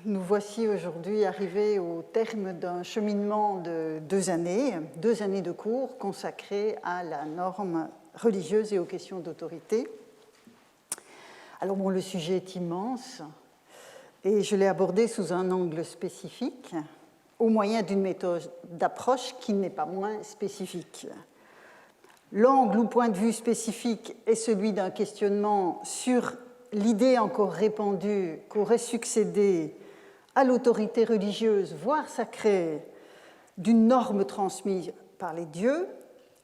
Nous voici aujourd'hui arrivés au terme d'un cheminement de 2 années de cours consacrés à la norme religieuse et aux questions d'autorité. Alors bon, le sujet est immense et je l'ai abordé sous un angle spécifique, au moyen d'une méthode d'approche qui n'est pas moins spécifique. L'angle ou point de vue spécifique est celui d'un questionnement sur l'idée encore répandue qu'aurait succédé à l'autorité religieuse, voire sacrée, d'une norme transmise par les dieux,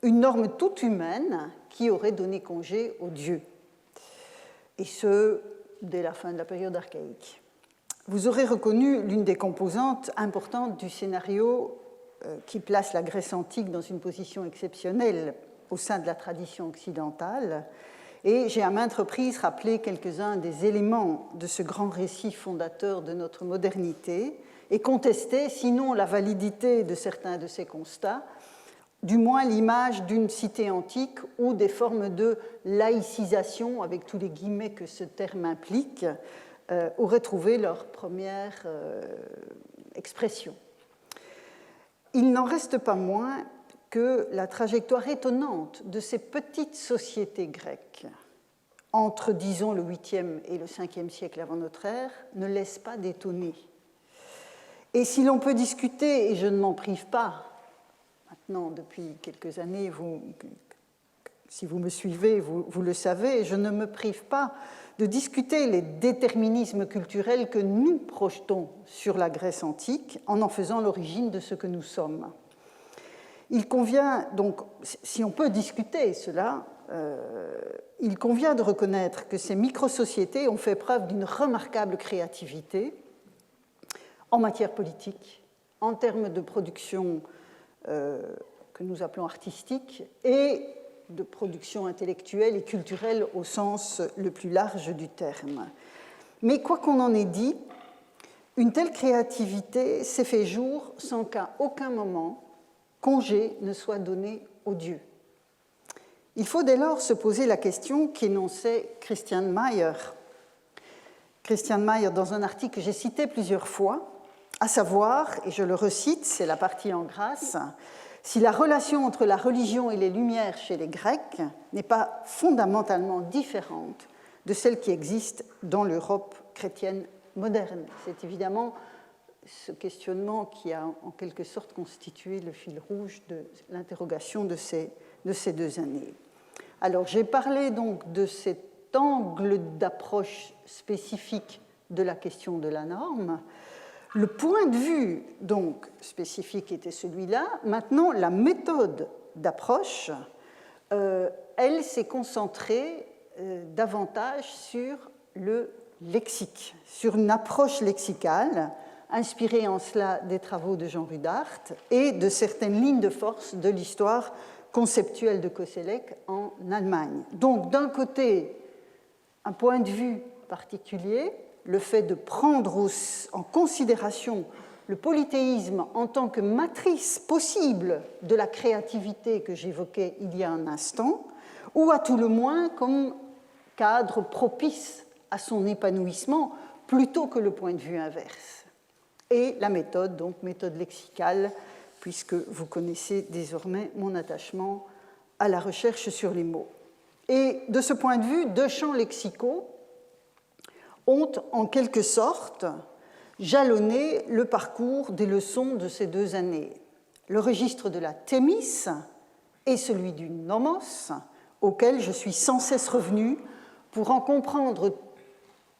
une norme toute humaine qui aurait donné congé aux dieux, et ce, dès la fin de la période archaïque. Vous aurez reconnu l'une des composantes importantes du scénario qui place la Grèce antique dans une position exceptionnelle au sein de la tradition occidentale, et j'ai à maintes reprises rappelé quelques-uns des éléments de ce grand récit fondateur de notre modernité et contesté, sinon la validité de certains de ces constats, du moins l'image d'une cité antique où des formes de laïcisation, avec tous les guillemets que ce terme implique, auraient trouvé leur première expression. Il n'en reste pas moins que la trajectoire étonnante de ces petites sociétés grecques entre, disons, le 8e et le 5e siècle avant notre ère ne laisse pas d'étonner. Et si l'on peut discuter, et je ne m'en prive pas, maintenant depuis quelques années, si vous me suivez, vous le savez, je ne me prive pas de discuter les déterminismes culturels que nous projetons sur la Grèce antique en faisant l'origine de ce que nous sommes. Il convient donc, si on peut discuter cela, il convient de reconnaître que ces micro-sociétés ont fait preuve d'une remarquable créativité en matière politique, en termes de production que nous appelons artistique et de production intellectuelle et culturelle au sens le plus large du terme. Mais quoi qu'on en ait dit, une telle créativité s'est fait jour sans qu'à aucun moment congé ne soit donné aux dieux. Il faut dès lors se poser la question qu'énonçait Christian Mayer. Christian Mayer, dans un article que j'ai cité plusieurs fois, à savoir, et je le recite, c'est la partie en grâce, si la relation entre la religion et les Lumières chez les Grecs n'est pas fondamentalement différente de celle qui existe dans l'Europe chrétienne moderne. C'est évidemment ce questionnement qui a en quelque sorte constitué le fil rouge de l'interrogation de ces 2 années. Alors, j'ai parlé donc de cet angle d'approche spécifique de la question de la norme. Le point de vue donc spécifique était celui-là. Maintenant, la méthode d'approche, elle s'est concentrée davantage sur le lexique, sur une approche lexicale, inspirée en cela des travaux de Jean Rudart et de certaines lignes de force de l'histoire conceptuelle de Koselleck en Allemagne. Donc, d'un côté, un point de vue particulier, le fait de prendre en considération le polythéisme en tant que matrice possible de la créativité que j'évoquais il y a un instant, ou à tout le moins comme cadre propice à son épanouissement, plutôt que le point de vue inverse. Et la méthode, donc méthode lexicale, puisque vous connaissez désormais mon attachement à la recherche sur les mots. Et de ce point de vue, 2 champs lexicaux ont en quelque sorte jalonné le parcours des leçons de ces 2 années. Le registre de la thémis et celui du nomos, auquel je suis sans cesse revenu pour en comprendre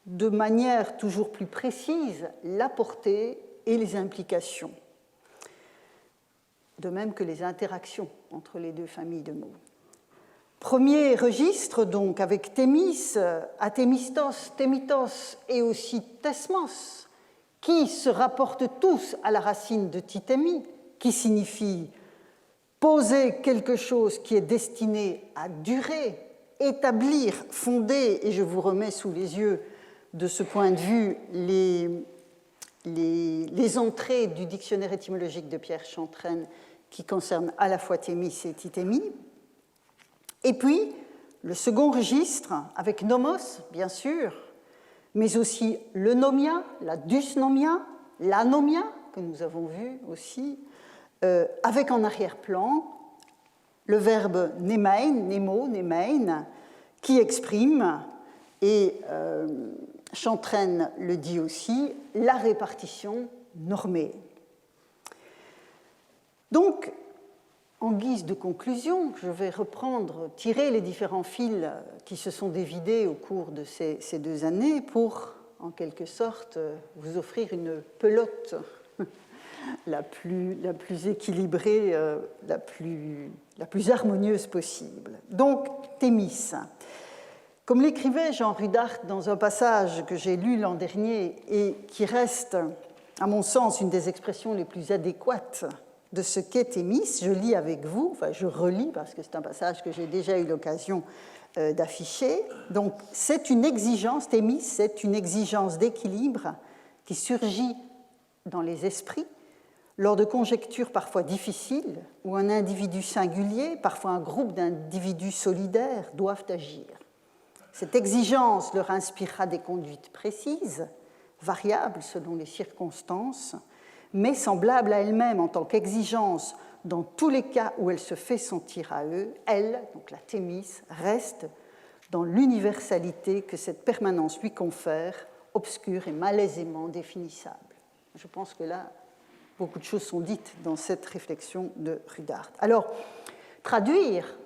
de manière toujours plus précise la portée et les implications, de même que les interactions entre les 2 familles de mots. Premier registre, donc, avec thémis, athémistos, thémitos et aussi thesmos, qui se rapportent tous à la racine de tithémi, qui signifie poser quelque chose qui est destiné à durer, établir, fonder, et je vous remets sous les yeux de ce point de vue les entrées du dictionnaire étymologique de Pierre Chantraine qui concernent à la fois thémis et tithémi. Et puis, le second registre, avec nomos, bien sûr, mais aussi le nomia, la dysnomia, l'anomia, que nous avons vu aussi, avec en arrière-plan le verbe nemein, nemo, nemein, qui exprime, et Chantraine le dit aussi, la répartition normée. Donc, en guise de conclusion, je vais tirer les différents fils qui se sont dévidés au cours de ces 2 années pour, en quelque sorte, vous offrir une pelote la plus équilibrée, la plus harmonieuse possible. Donc, Thémis. Comme l'écrivait Jean Rudart dans un passage que j'ai lu l'an dernier et qui reste, à mon sens, une des expressions les plus adéquates de ce qu'est Thémis, je lis avec vous, enfin je relis parce que c'est un passage que j'ai déjà eu l'occasion d'afficher. Donc c'est une exigence, Thémis, c'est une exigence d'équilibre qui surgit dans les esprits lors de conjectures parfois difficiles où un individu singulier, parfois un groupe d'individus solidaires, doivent agir. Cette exigence leur inspirera des conduites précises, variables selon les circonstances, mais semblable à elle-même en tant qu'exigence dans tous les cas où elle se fait sentir à eux, elle, donc la Thémis, reste dans l'universalité que cette permanence lui confère, obscure et malaisément définissable. Je pense que là, beaucoup de choses sont dites dans cette réflexion de Rudart. Alors, traduire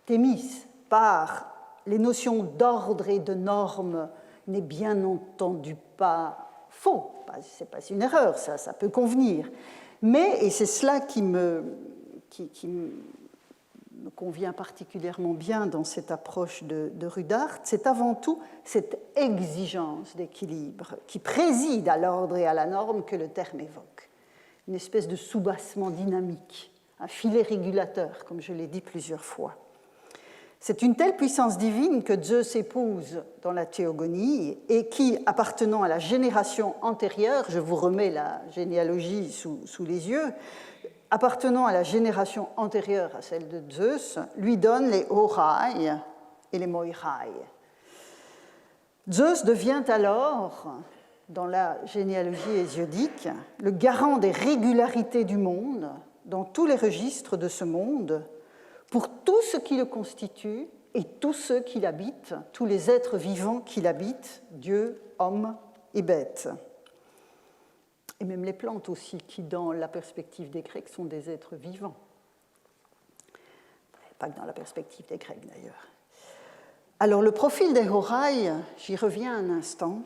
Thémis par les notions d'ordre et de normes n'est bien entendu pas faux. Ce n'est pas une erreur, ça peut convenir. Mais, et c'est cela qui me convient particulièrement bien dans cette approche de Rudart, c'est avant tout cette exigence d'équilibre qui préside à l'ordre et à la norme que le terme évoque. Une espèce de soubassement dynamique, un filet régulateur, comme je l'ai dit plusieurs fois. C'est une telle puissance divine que Zeus épouse dans la théogonie et qui, appartenant à la génération antérieure, je vous remets la généalogie sous les yeux, appartenant à la génération antérieure à celle de Zeus, lui donne les Horai et les Moirai. Zeus devient alors, dans la généalogie hésiodique, le garant des régularités du monde, dans tous les registres de ce monde, pour tout ce qui le constitue et tous ceux qui l'habitent, tous les êtres vivants qui l'habitent, Dieu, hommes et bêtes. Et même les plantes aussi, qui, dans la perspective des Grecs, sont des êtres vivants. Pas que dans la perspective des Grecs, d'ailleurs. Alors, le profil des Horai, j'y reviens un instant,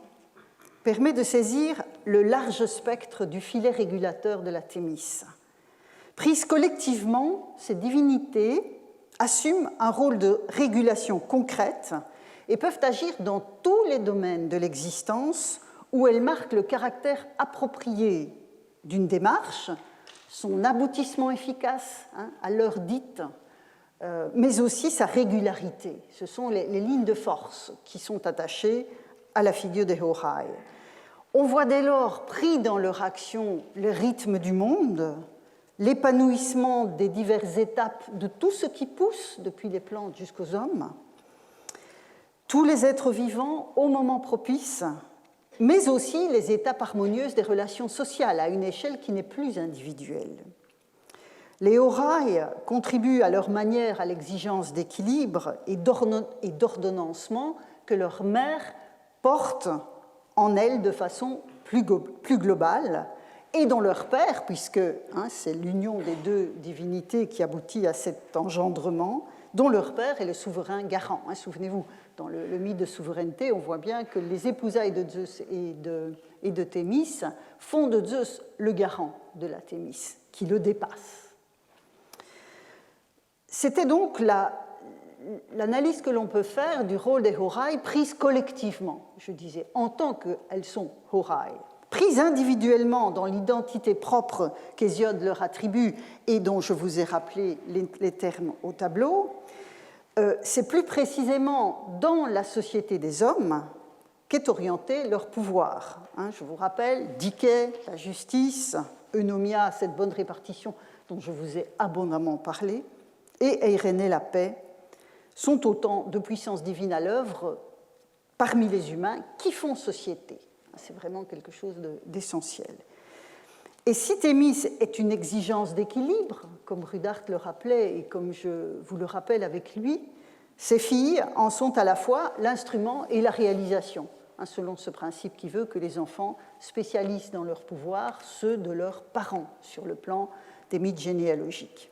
permet de saisir le large spectre du filet régulateur de la Thémis. Prises collectivement, ces divinités assument un rôle de régulation concrète et peuvent agir dans tous les domaines de l'existence où elles marquent le caractère approprié d'une démarche, son aboutissement efficace à l'heure dite, mais aussi sa régularité. Ce sont les lignes de force qui sont attachées à la figure des Horai. On voit dès lors, pris dans leur action, le rythme du monde, l'épanouissement des diverses étapes de tout ce qui pousse, depuis les plantes jusqu'aux hommes, tous les êtres vivants au moment propice, mais aussi les étapes harmonieuses des relations sociales à une échelle qui n'est plus individuelle. Les Horai contribuent à leur manière à l'exigence d'équilibre et d'ordonnancement que leur mère porte en elles de façon plus globale, et dont leur père, puisque c'est l'union des deux divinités qui aboutit à cet engendrement, dont leur père est le souverain garant. Souvenez-vous, dans le mythe de souveraineté, on voit bien que les épousailles de Zeus et de Thémis font de Zeus le garant de la Thémis, qui le dépasse. C'était donc l'analyse que l'on peut faire du rôle des Horai prise collectivement, je disais, en tant qu'elles sont Horai. Prises individuellement dans l'identité propre qu'Hésiode leur attribue et dont je vous ai rappelé les termes au tableau, c'est plus précisément dans la société des hommes qu'est orienté leur pouvoir. Je vous rappelle, Dike, la justice, Eunomia, cette bonne répartition dont je vous ai abondamment parlé, et Eirénée, la paix, sont autant de puissances divines à l'œuvre parmi les humains qui font société. C'est vraiment quelque chose d'essentiel. Et si Thémis est une exigence d'équilibre, comme Rudart le rappelait et comme je vous le rappelle avec lui, ces filles en sont à la fois l'instrument et la réalisation, selon ce principe qui veut que les enfants spécialisent dans leur pouvoir ceux de leurs parents sur le plan des mythes généalogiques.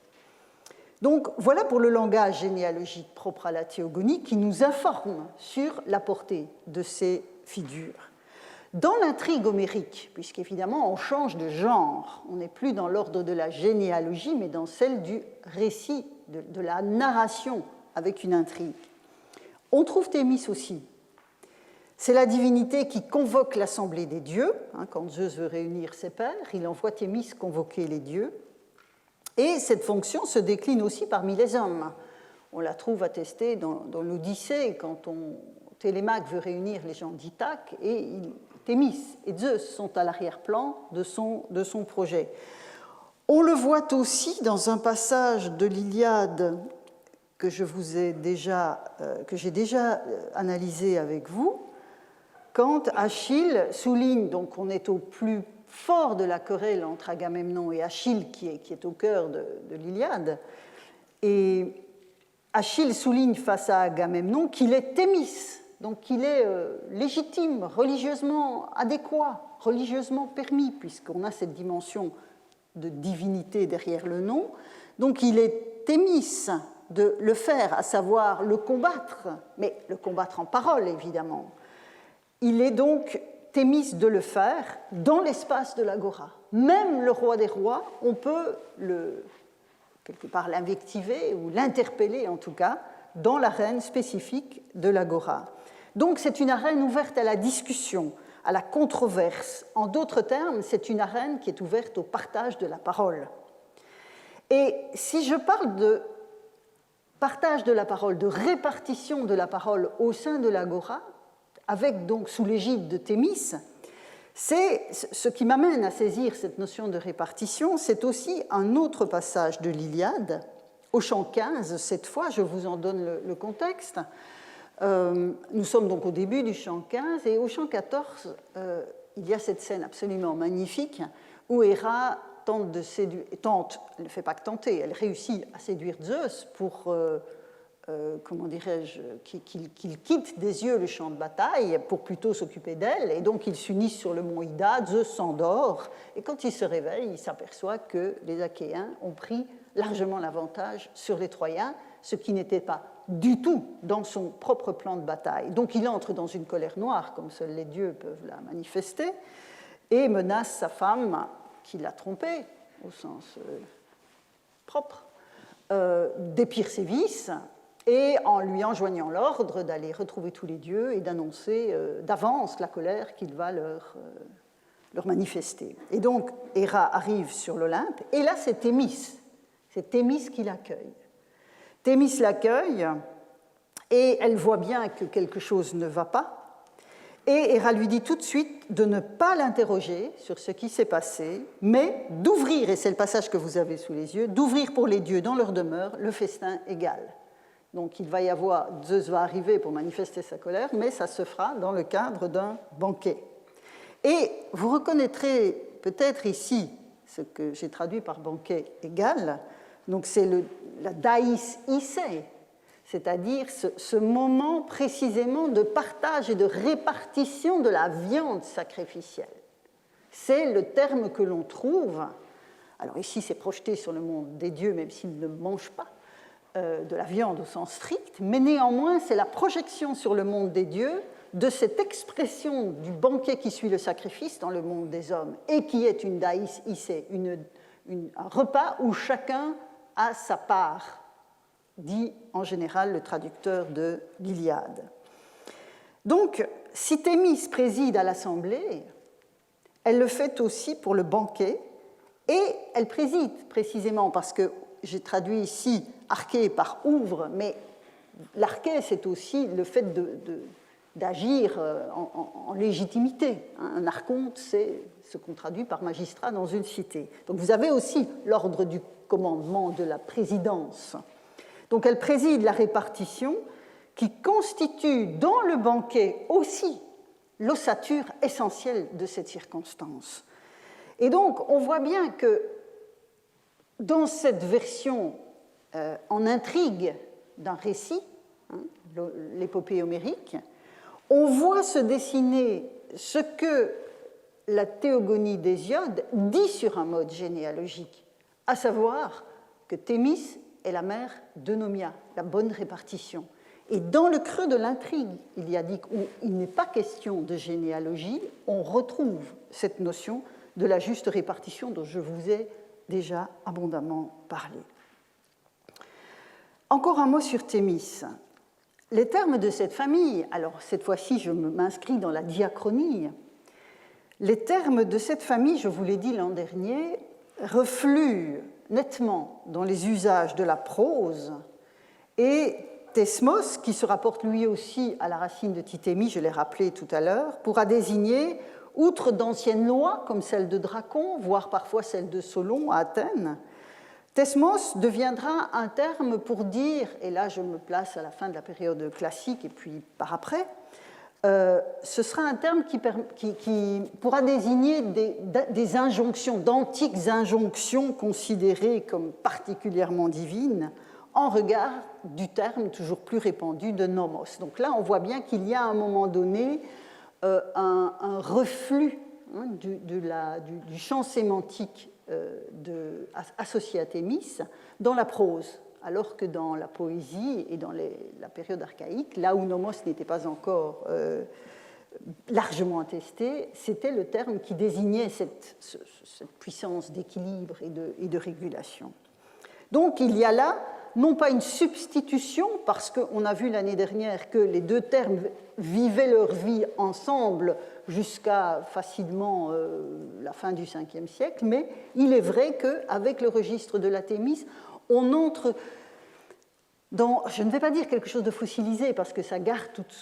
Donc voilà pour le langage généalogique propre à la théogonie qui nous informe sur la portée de ces figures. Dans l'intrigue homérique, puisqu'évidemment on change de genre, on n'est plus dans l'ordre de la généalogie, mais dans celle du récit, de la narration avec une intrigue. On trouve Thémis aussi. C'est la divinité qui convoque l'assemblée des dieux. Quand Zeus veut réunir ses pairs, il envoie Thémis convoquer les dieux. Et cette fonction se décline aussi parmi les hommes. On la trouve attestée dans l'Odyssée, quand Télémaque veut réunir les gens d'Ithaque, et Thémis et Zeus sont à l'arrière-plan de son projet. On le voit aussi dans un passage de l'Iliade que j'ai déjà analysé avec vous, quand Achille souligne, donc on est au plus fort de la querelle entre Agamemnon et Achille qui est au cœur de l'Iliade, et Achille souligne face à Agamemnon qu'il est Thémis, donc qu'il est légitime, religieusement adéquat, religieusement permis, puisqu'on a cette dimension de divinité derrière le nom. Donc il est Thémis de le faire, à savoir le combattre, mais le combattre en parole, évidemment. Il est donc Thémis de le faire dans l'espace de l'agora. Même le roi des rois, on peut quelque part l'invectiver ou l'interpeller en tout cas dans l'arène spécifique de l'agora. Donc c'est une arène ouverte à la discussion, à la controverse. En d'autres termes, c'est une arène qui est ouverte au partage de la parole. Et si je parle de partage de la parole, de répartition de la parole au sein de l'agora, avec donc sous l'égide de Thémis, c'est ce qui m'amène à saisir cette notion de répartition. C'est aussi un autre passage de l'Iliade, au chant 15, cette fois, je vous en donne le contexte. Nous sommes donc au début du chant 15, et au chant 14, il y a cette scène absolument magnifique où Héra elle ne fait pas que tenter, elle réussit à séduire Zeus pour, qu'il quitte des yeux le champ de bataille pour plutôt s'occuper d'elle, et donc ils s'unissent sur le mont Ida, Zeus s'endort, et quand il se réveille, il s'aperçoit que les Achéens ont pris largement l'avantage sur les Troyens, ce qui n'était pas du tout dans son propre plan de bataille. Donc il entre dans une colère noire, comme seuls les dieux peuvent la manifester, et menace sa femme, qui l'a trompé, au sens propre, d'épire ses vices, et en lui enjoignant l'ordre d'aller retrouver tous les dieux et d'annoncer d'avance la colère qu'il va leur manifester. Et donc, Héra arrive sur l'Olympe, et là, c'est Thémis qui l'accueille. Thémis l'accueille, et elle voit bien que quelque chose ne va pas, et Héra lui dit tout de suite de ne pas l'interroger sur ce qui s'est passé, mais d'ouvrir, et c'est le passage que vous avez sous les yeux, d'ouvrir pour les dieux dans leur demeure le festin égal. Donc il va y avoir, Zeus va arriver pour manifester sa colère, mais ça se fera dans le cadre d'un banquet. Et vous reconnaîtrez peut-être ici ce que j'ai traduit par banquet égal, donc c'est la daïs issei, c'est-à-dire ce moment précisément de partage et de répartition de la viande sacrificielle. C'est le terme que l'on trouve, alors ici c'est projeté sur le monde des dieux, même s'ils ne mangent pas de la viande au sens strict, mais néanmoins c'est la projection sur le monde des dieux de cette expression du banquet qui suit le sacrifice dans le monde des hommes, et qui est une daïs issei, un repas où chacun a sa part, dit en général le traducteur de l'Iliade. Donc, si Thémis préside à l'assemblée, elle le fait aussi pour le banquet, et elle préside précisément parce que j'ai traduit ici arché par ouvre, mais l'arché, c'est aussi le fait d'agir en légitimité. Un archonte, c'est ce qu'on traduit par magistrat dans une cité. Donc vous avez aussi l'ordre du commandement de la présidence. Donc elle préside la répartition qui constitue dans le banquet aussi l'ossature essentielle de cette circonstance. Et donc, on voit bien que dans cette version en intrigue d'un récit, l'épopée homérique, on voit se dessiner ce que la théogonie d'Hésiode dit sur un mode généalogique, à savoir que Thémis est la mère d'Eunomia, la bonne répartition. Et dans le creux de l'intrigue, il y a dit qu'il n'est pas question de généalogie, on retrouve cette notion de la juste répartition dont je vous ai déjà abondamment parlé. Encore un mot sur Thémis. Les termes de cette famille, alors cette fois-ci je m'inscris dans la diachronie, les termes de cette famille, je vous l'ai dit l'an dernier, refluent nettement dans les usages de la prose, et Thesmos, qui se rapporte lui aussi à la racine de Tithémie, je l'ai rappelé tout à l'heure, pourra désigner, outre d'anciennes lois comme celle de Dracon, voire parfois celle de Solon à Athènes, Thesmos deviendra un terme pour dire, et là je me place à la fin de la période classique et puis par après, ce sera un terme qui pourra désigner des injonctions, d'antiques injonctions considérées comme particulièrement divines, en regard du terme toujours plus répandu de nomos. Donc là, on voit bien qu'il y a à un moment donné un reflux du champ sémantique associé à Thémis dans la prose, alors que dans la poésie et dans la période archaïque, là où nomos n'était pas encore largement attesté, c'était le terme qui désignait cette puissance d'équilibre et de régulation. Donc il y a là non pas une substitution, parce qu'on a vu l'année dernière que les deux termes vivaient leur vie ensemble jusqu'à facilement la fin du Ve siècle, mais il est vrai qu'avec le registre de la Thémis, on entre dans, je ne vais pas dire quelque chose de fossilisé, parce que ça garde toute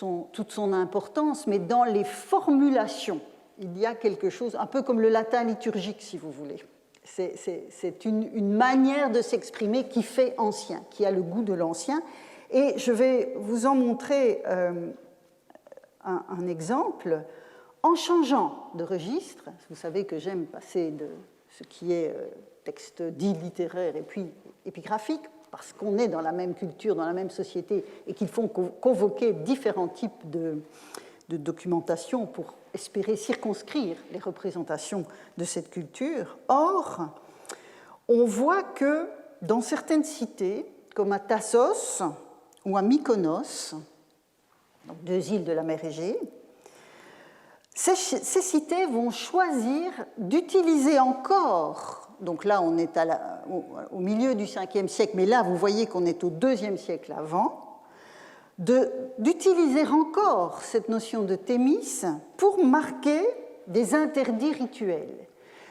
son importance, mais dans les formulations, il y a quelque chose, un peu comme le latin liturgique, si vous voulez. C'est une manière de s'exprimer qui fait ancien, qui a le goût de l'ancien. Et je vais vous en montrer un exemple en changeant de registre. Vous savez que j'aime passer de ce qui est texte dit littéraire et puis épigraphique, parce qu'on est dans la même culture, dans la même société, et qu'il faut convoquer différents types de documentation pour espérer circonscrire les représentations de cette culture. Or, on voit que dans certaines cités, comme à Tassos ou à Mykonos, donc deux îles de la mer Égée, ces cités vont choisir d'utiliser encore, donc là on est au milieu du Ve siècle, mais là vous voyez qu'on est au IIe siècle avant, d'utiliser encore cette notion de Thémis pour marquer des interdits rituels.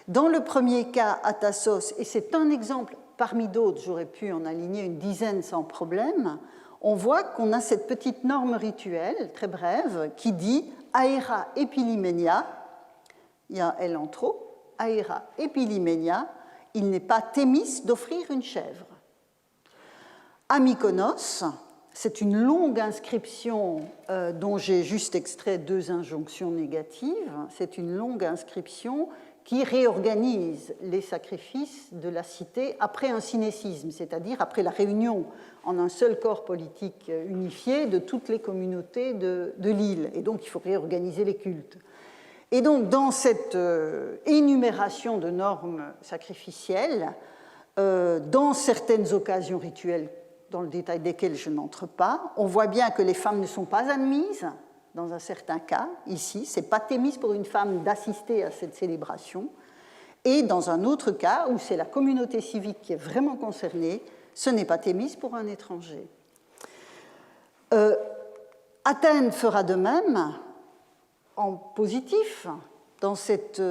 Dans le premier cas, à Tassos, et c'est un exemple parmi d'autres, j'aurais pu en aligner une dizaine sans problème, on voit qu'on a cette petite norme rituelle, très brève, qui dit « aera epilimenia », il y a L en trop, « aera epilimenia », il n'est pas Thémis d'offrir une chèvre. À Mykonos, c'est une longue inscription dont j'ai juste extrait deux injonctions négatives. C'est une longue inscription qui réorganise les sacrifices de la cité après un synécisme, c'est-à-dire après la réunion en un seul corps politique unifié de toutes les communautés de l'île. Et donc, il faut réorganiser les cultes. Et donc, dans cette énumération de normes sacrificielles, dans certaines occasions rituelles, dans le détail desquelles je n'entre pas, on voit bien que les femmes ne sont pas admises, dans un certain cas, ici, ce n'est pas Thémis pour une femme d'assister à cette célébration, et dans un autre cas, où c'est la communauté civique qui est vraiment concernée, ce n'est pas Thémis pour un étranger. Athènes fera de même, en positif, dans cette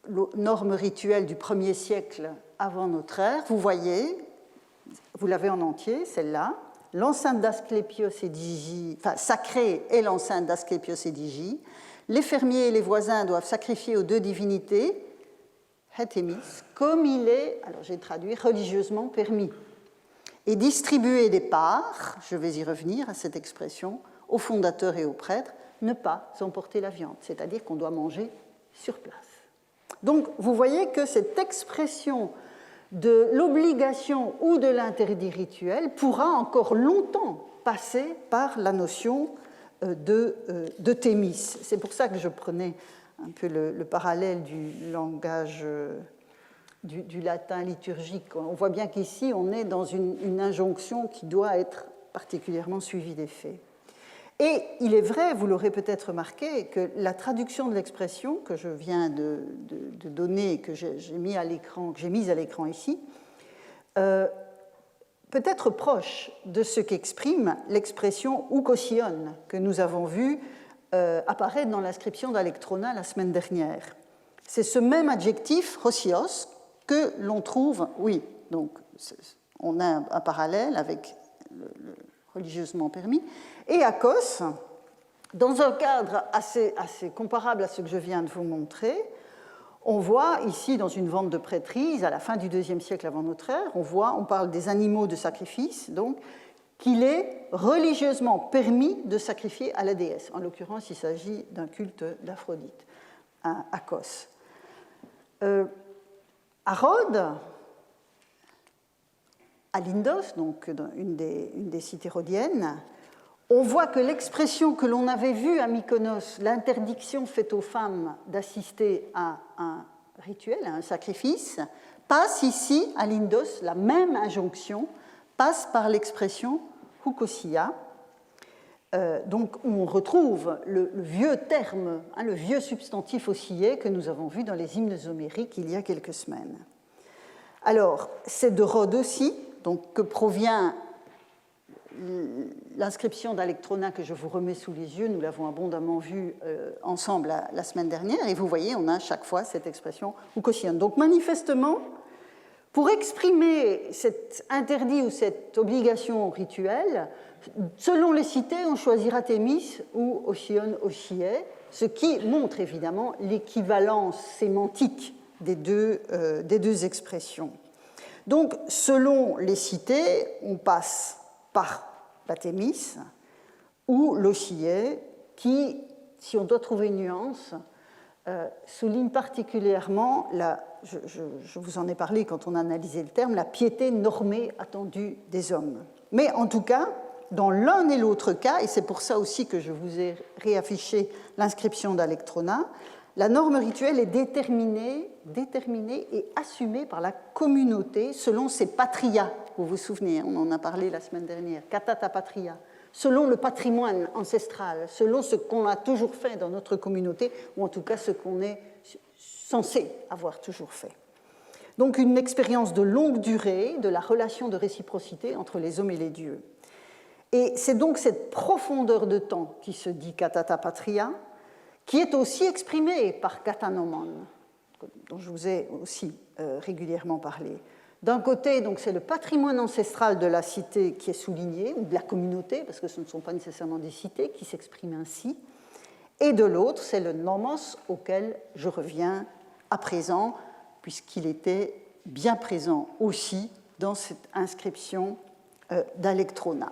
norme rituelle du 1er siècle avant notre ère, vous voyez, vous l'avez en entier, celle-là, l'enceinte d'Asclépios et d'Hygie, enfin sacrée est l'enceinte d'Asclépios et d'Hygie. Les fermiers et les voisins doivent sacrifier aux deux divinités, Thémis, comme il est, alors j'ai traduit, religieusement permis. et distribuer des parts, je vais y revenir à cette expression, aux fondateurs et aux prêtres, ne pas emporter la viande, c'est-à-dire qu'on doit manger sur place. Donc, vous voyez que cette expression de l'obligation ou de l'interdit rituel pourra encore longtemps passer par la notion de thémis. C'est pour ça que je prenais un peu le parallèle du langage du latin liturgique. On voit bien qu'ici, on est dans une injonction qui doit être particulièrement suivie des faits. Et il est vrai, vous l'aurez peut-être remarqué, que la traduction de l'expression que je viens de donner, que j'ai mise à l'écran ici, peut être proche de ce qu'exprime l'expression oukosion que nous avons vue apparaître dans l'inscription d'Alectrona la semaine dernière. C'est ce même adjectif, rosios, que l'on trouve, oui, donc on a un parallèle avec le religieusement permis, et akos, dans un cadre assez comparable à ce que je viens de vous montrer, on voit ici dans une vente de prêtrise, à la fin du IIe siècle avant notre ère, on parle des animaux de sacrifice, donc qu'il est religieusement permis de sacrifier à la déesse. En l'occurrence, il s'agit d'un culte d'Aphrodite, un akos. À Rhodes, à Lindos, donc une des cités rhodiennes, on voit que l'expression que l'on avait vue à Mykonos, l'interdiction faite aux femmes d'assister à un rituel, à un sacrifice, passe ici, à Lindos, la même injonction, passe par l'expression hukosia, donc où on retrouve le vieux terme, le vieux substantif oscillé que nous avons vu dans les hymnes homériques il y a quelques semaines. Alors, c'est de Rhodes aussi, donc, que provient l'inscription d'Alectrona que je vous remets sous les yeux. Nous l'avons abondamment vu ensemble la semaine dernière, et vous voyez, on a à chaque fois cette expression oukosion. Donc, manifestement, pour exprimer cet interdit ou cette obligation rituelle, selon les cités, on choisira Thémis ou Osion, Ochié, ce qui montre évidemment l'équivalence sémantique des deux expressions. Donc, selon les cités, on passe par la Thémis ou l'Ochié, qui, si on doit trouver une nuance, souligne particulièrement, je vous en ai parlé quand on a analysé le terme, la piété normée attendue des hommes. Mais en tout cas, dans l'un et l'autre cas, et c'est pour ça aussi que je vous ai réaffiché l'inscription d'Alectrona, la norme rituelle est déterminée et assumée par la communauté selon ses patrias. Vous vous souvenez, on en a parlé la semaine dernière, katata patria, selon le patrimoine ancestral, selon ce qu'on a toujours fait dans notre communauté, ou en tout cas ce qu'on est censé avoir toujours fait. Donc une expérience de longue durée de la relation de réciprocité entre les hommes et les dieux. Et c'est donc cette profondeur de temps qui se dit katata patria, qui est aussi exprimée par katanomon, dont je vous ai aussi régulièrement parlé. D'un côté, donc, c'est le patrimoine ancestral de la cité qui est souligné, ou de la communauté, parce que ce ne sont pas nécessairement des cités qui s'expriment ainsi. Et de l'autre, c'est le nomos auquel je reviens à présent, puisqu'il était bien présent aussi dans cette inscription d'Alectrona.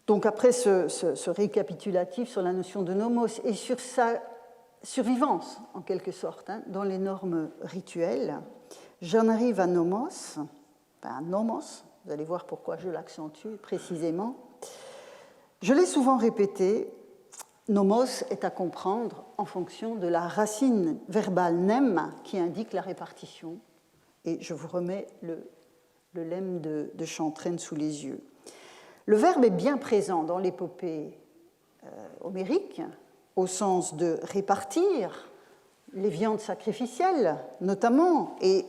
Donc après ce récapitulatif sur la notion de nomos et sur sa survivance, en quelque sorte, dans les normes rituelles, j'en arrive à nomos, vous allez voir pourquoi je l'accentue précisément. Je l'ai souvent répété, nomos est à comprendre en fonction de la racine verbale nem qui indique la répartition. Et je vous remets le lemme de Chantraine sous les yeux. Le verbe est bien présent dans l'épopée homérique, au sens de répartir les viandes sacrificielles, notamment. Et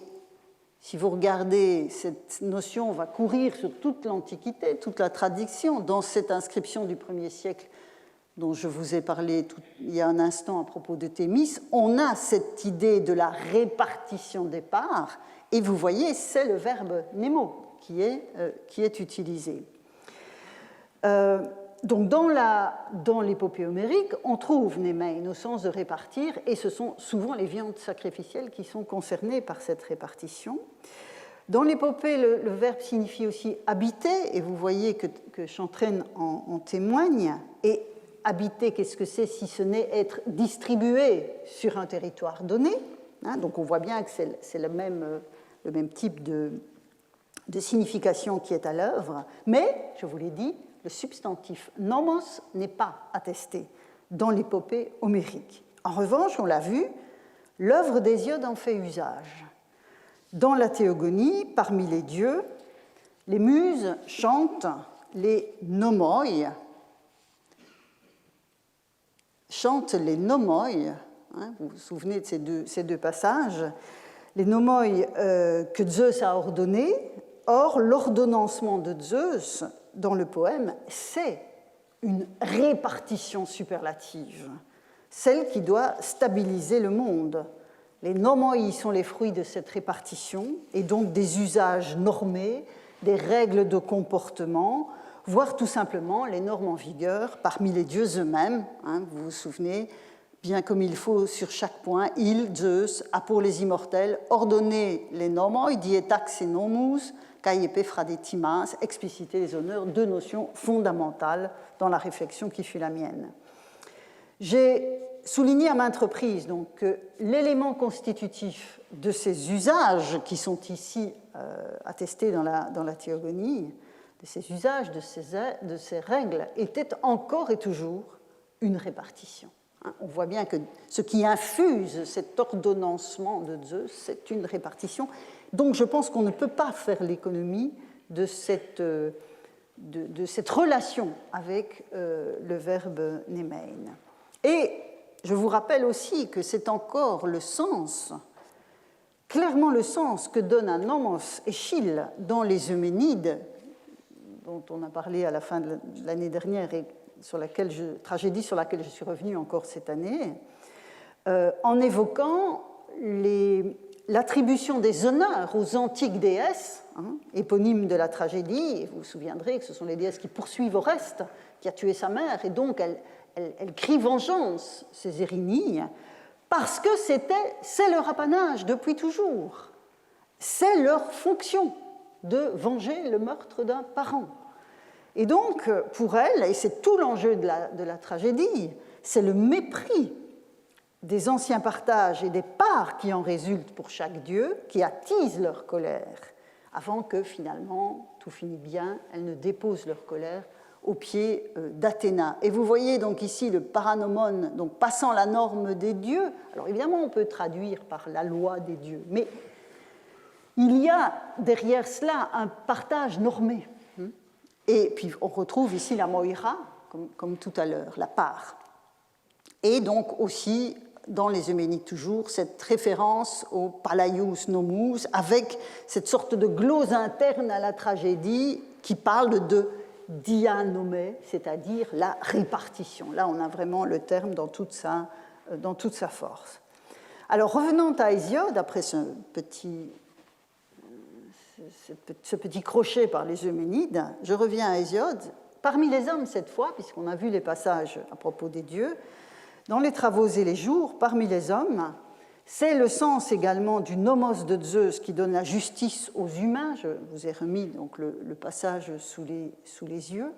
si vous regardez, cette notion va courir sur toute l'Antiquité, toute la tradition. Dans cette inscription du 1er siècle dont je vous ai parlé il y a un instant à propos de Thémis, on a cette idée de la répartition des parts. Et vous voyez, c'est le verbe nemo qui est utilisé. Donc dans l'épopée homérique, on trouve némein au sens de répartir, et ce sont souvent les viandes sacrificielles qui sont concernées par cette répartition. Dans l'épopée, le verbe signifie aussi habiter, et vous voyez que Chantraine en témoigne. Et habiter, qu'est-ce que c'est si ce n'est être distribué sur un territoire donné, hein, donc on voit bien que c'est le même type de signification qui est à l'œuvre, mais, je vous l'ai dit, le substantif nomos n'est pas attesté dans l'épopée homérique. En revanche, on l'a vu, l'œuvre d'Hésiode en fait usage. Dans la théogonie, parmi les dieux, les muses chantent les nomoi, hein, vous vous souvenez de ces deux passages, les nomoi que Zeus a ordonnés. Or, l'ordonnancement de Zeus dans le poème, c'est une répartition superlative, celle qui doit stabiliser le monde. Les nomoi sont les fruits de cette répartition et donc des usages normés, des règles de comportement, voire tout simplement les normes en vigueur parmi les dieux eux-mêmes. Hein, vous vous souvenez, bien comme il faut sur chaque point, il, Zeus, a pour les immortels ordonné les nomoi, dietax et nomus, caiepe fradetimas, expliciter les honneurs, deux notions fondamentales dans la réflexion qui fut la mienne. J'ai souligné à maintes reprises donc, que l'élément constitutif de ces usages qui sont ici attestés dans la théogonie, de ces usages, de ces règles, était encore et toujours une répartition. On voit bien que ce qui infuse cet ordonnancement de Zeus, c'est une répartition. Donc je pense qu'on ne peut pas faire l'économie de cette relation avec le verbe nemein. Et je vous rappelle aussi que c'est encore le sens, clairement le sens que donne à nomos Échille dans les Euménides, dont on a parlé à la fin de l'année dernière et tragédie sur laquelle je suis revenue encore cette année, en évoquant l'attribution des honneurs aux antiques déesses, hein, éponymes de la tragédie. Et vous vous souviendrez que ce sont les déesses qui poursuivent Oreste, qui a tué sa mère, et donc elle crie vengeance, ces Érinies, parce que c'est leur apanage depuis toujours. C'est leur fonction de venger le meurtre d'un parent. Et donc, pour elle, et c'est tout l'enjeu de la tragédie, c'est le mépris des anciens partages et des parts qui en résultent pour chaque dieu, qui attisent leur colère, avant que finalement, tout finit bien, elles ne déposent leur colère aux pieds d'Athéna. Et vous voyez donc ici le paranomon, donc passant la norme des dieux. Alors évidemment, on peut traduire par la loi des dieux, mais il y a derrière cela un partage normé. Et puis on retrouve ici la moira, comme tout à l'heure, la part. Et donc aussi, dans les Euménides toujours, cette référence au palaius nomus, avec cette sorte de glose interne à la tragédie qui parle de dianomé, c'est-à-dire la répartition. Là, on a vraiment le terme dans toute sa force. Alors, revenons à Hésiode, après ce petit crochet par les Euménides, je reviens à Hésiode. Parmi les hommes, cette fois, puisqu'on a vu les passages à propos des dieux, dans les travaux et les jours, parmi les hommes, c'est le sens également du nomos de Zeus qui donne la justice aux humains. Je vous ai remis donc le passage sous les yeux,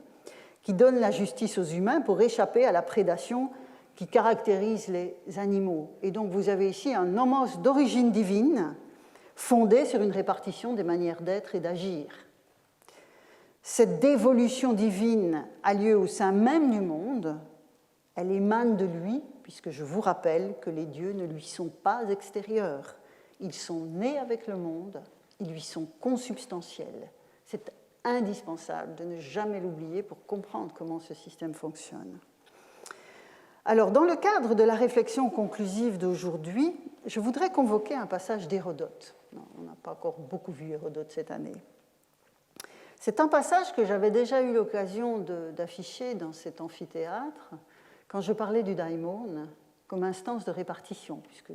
qui donne la justice aux humains pour échapper à la prédation qui caractérise les animaux. Et donc vous avez ici un nomos d'origine divine, fondée sur une répartition des manières d'être et d'agir. Cette dévolution divine a lieu au sein même du monde, elle émane de lui, puisque je vous rappelle que les dieux ne lui sont pas extérieurs. Ils sont nés avec le monde, ils lui sont consubstantiels. C'est indispensable de ne jamais l'oublier pour comprendre comment ce système fonctionne. Alors, dans le cadre de la réflexion conclusive d'aujourd'hui, je voudrais convoquer un passage d'Hérodote. On n'a pas encore beaucoup vu Hérodote cette année. C'est un passage que j'avais déjà eu l'occasion d'afficher dans cet amphithéâtre quand je parlais du daimon comme instance de répartition, puisque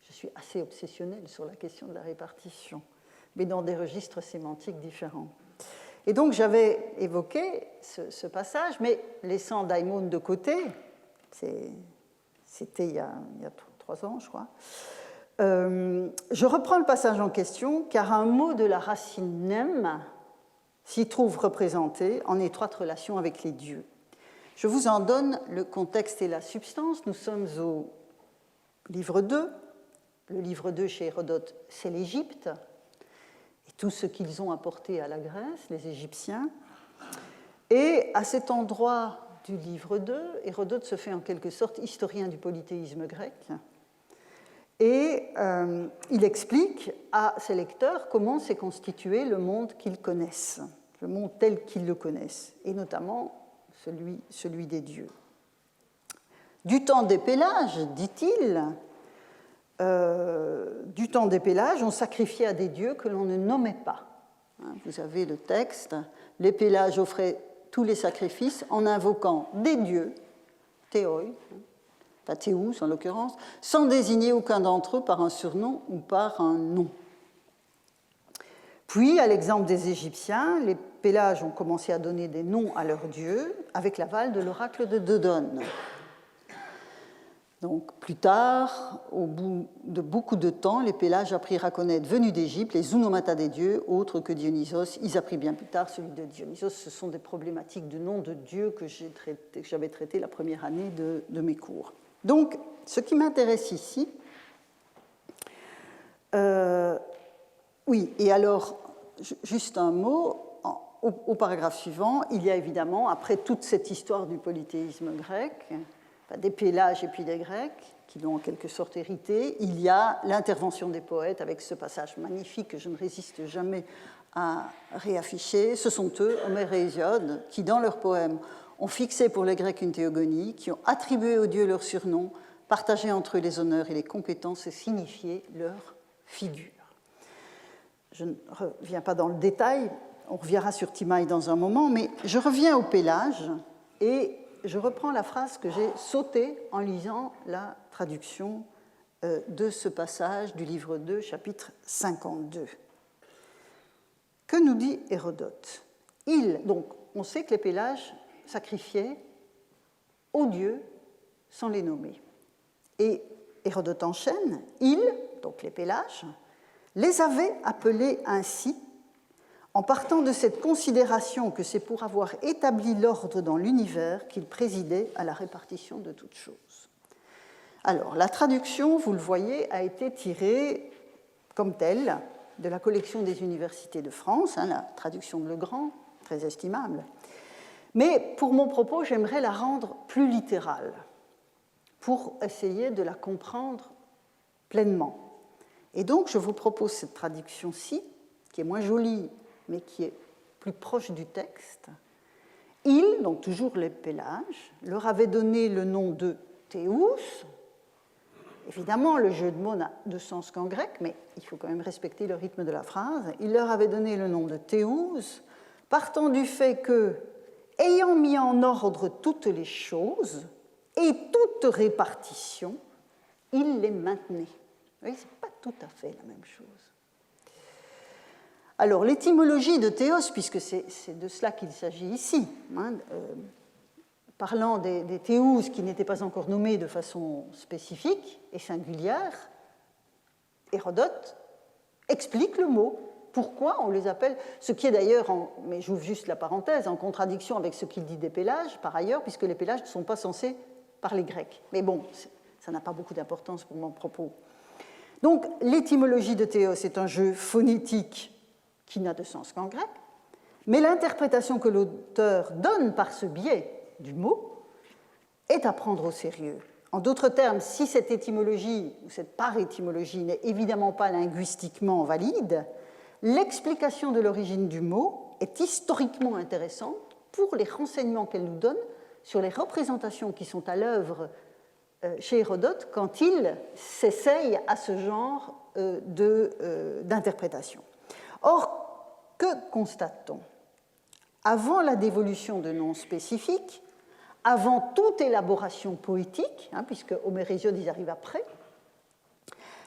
je suis assez obsessionnelle sur la question de la répartition, mais dans des registres sémantiques différents. Et donc j'avais évoqué ce passage, mais laissant daimon de côté, c'était il y a 3 ans, je crois, Je reprends le passage en question car un mot de la racine nem s'y trouve représenté en étroite relation avec les dieux. Je vous en donne le contexte et la substance. Nous sommes au livre 2. Le livre 2 chez Hérodote, c'est l'Égypte et tout ce qu'ils ont apporté à la Grèce, les Égyptiens. Et à cet endroit du livre 2, Hérodote se fait en quelque sorte historien du polythéisme grec. Et il explique à ses lecteurs comment s'est constitué le monde qu'ils connaissent, le monde tel qu'ils le connaissent, et notamment celui des dieux. Du temps des Pélages, dit-il, du temps des Pélages, on sacrifiait à des dieux que l'on ne nommait pas. Vous avez le texte, les Pélages offraient tous les sacrifices en invoquant des dieux, théoi, pas théous en l'occurrence, sans désigner aucun d'entre eux par un surnom ou par un nom. Puis, à l'exemple des Égyptiens, les Pélages ont commencé à donner des noms à leurs dieux avec l'aval de l'oracle de Dodone. Donc, plus tard, au bout de beaucoup de temps, les Pélages apprirent à connaître, venus d'Égypte, les onomata des dieux, autres que Dionysos. Ils apprirent bien plus tard celui de Dionysos. Ce sont des problématiques de noms de dieux que j'avais traitées la première année de mes cours. Donc, ce qui m'intéresse ici, oui, et alors, juste un mot, au paragraphe suivant, il y a évidemment, après toute cette histoire du polythéisme grec, des Pélages et puis des Grecs, qui l'ont en quelque sorte hérité, il y a l'intervention des poètes avec ce passage magnifique que je ne résiste jamais à réafficher. Ce sont eux, Homère et Hésiode, qui, dans leurs poèmes, ont fixé pour les Grecs une théogonie, qui ont attribué aux dieux leurs surnoms, partagé entre eux les honneurs et les compétences et signifié leur figure. Je ne reviens pas dans le détail, on reviendra sur Timaï dans un moment, mais je reviens au Pélage et je reprends la phrase que j'ai sautée en lisant la traduction de ce passage du livre 2, chapitre 52. Que nous dit Hérodote ? Donc, on sait que les Pélages sacrifiaient aux dieux sans les nommer. Et Hérodote enchaîne, donc les Pélages, les avaient appelés ainsi en partant de cette considération que c'est pour avoir établi l'ordre dans l'univers qu'il présidait à la répartition de toutes choses. Alors, la traduction, vous le voyez, a été tirée comme telle de la collection des universités de France, la traduction de Legrand, très estimable. Mais pour mon propos, j'aimerais la rendre plus littérale, pour essayer de la comprendre pleinement. Et donc, je vous propose cette traduction-ci, qui est moins jolie, mais qui est plus proche du texte. Ils, donc toujours les Pélages, leur avaient donné le nom de Théous. Évidemment, le jeu de mots n'a de sens qu'en grec, mais il faut quand même respecter le rythme de la phrase. Ils leur avaient donné le nom de Théous, partant du fait que, ayant mis en ordre toutes les choses et toute répartition, ils les maintenaient. Vous voyez, ce n'est pas tout à fait la même chose. Alors, l'étymologie de théos, puisque c'est de cela qu'il s'agit ici, parlant des théous qui n'étaient pas encore nommés de façon spécifique et singulière, Hérodote explique le mot. Pourquoi on les appelle, ce qui est d'ailleurs, mais j'ouvre juste la parenthèse, en contradiction avec ce qu'il dit des Pélages, par ailleurs, puisque les Pélages ne sont pas censés parler grec. Mais bon, ça n'a pas beaucoup d'importance pour mon propos. Donc, l'étymologie de théos est un jeu phonétique qui n'a de sens qu'en grec, mais l'interprétation que l'auteur donne par ce biais du mot est à prendre au sérieux. En d'autres termes, si cette étymologie ou cette parétymologie n'est évidemment pas linguistiquement valide, l'explication de l'origine du mot est historiquement intéressante pour les renseignements qu'elle nous donne sur les représentations qui sont à l'œuvre chez Hérodote quand il s'essaye à ce genre d'interprétation. Or, que constate-t-on ? Avant la dévolution de noms spécifiques, avant toute élaboration poétique, puisque Homère et Hésiode, ils arrivent après,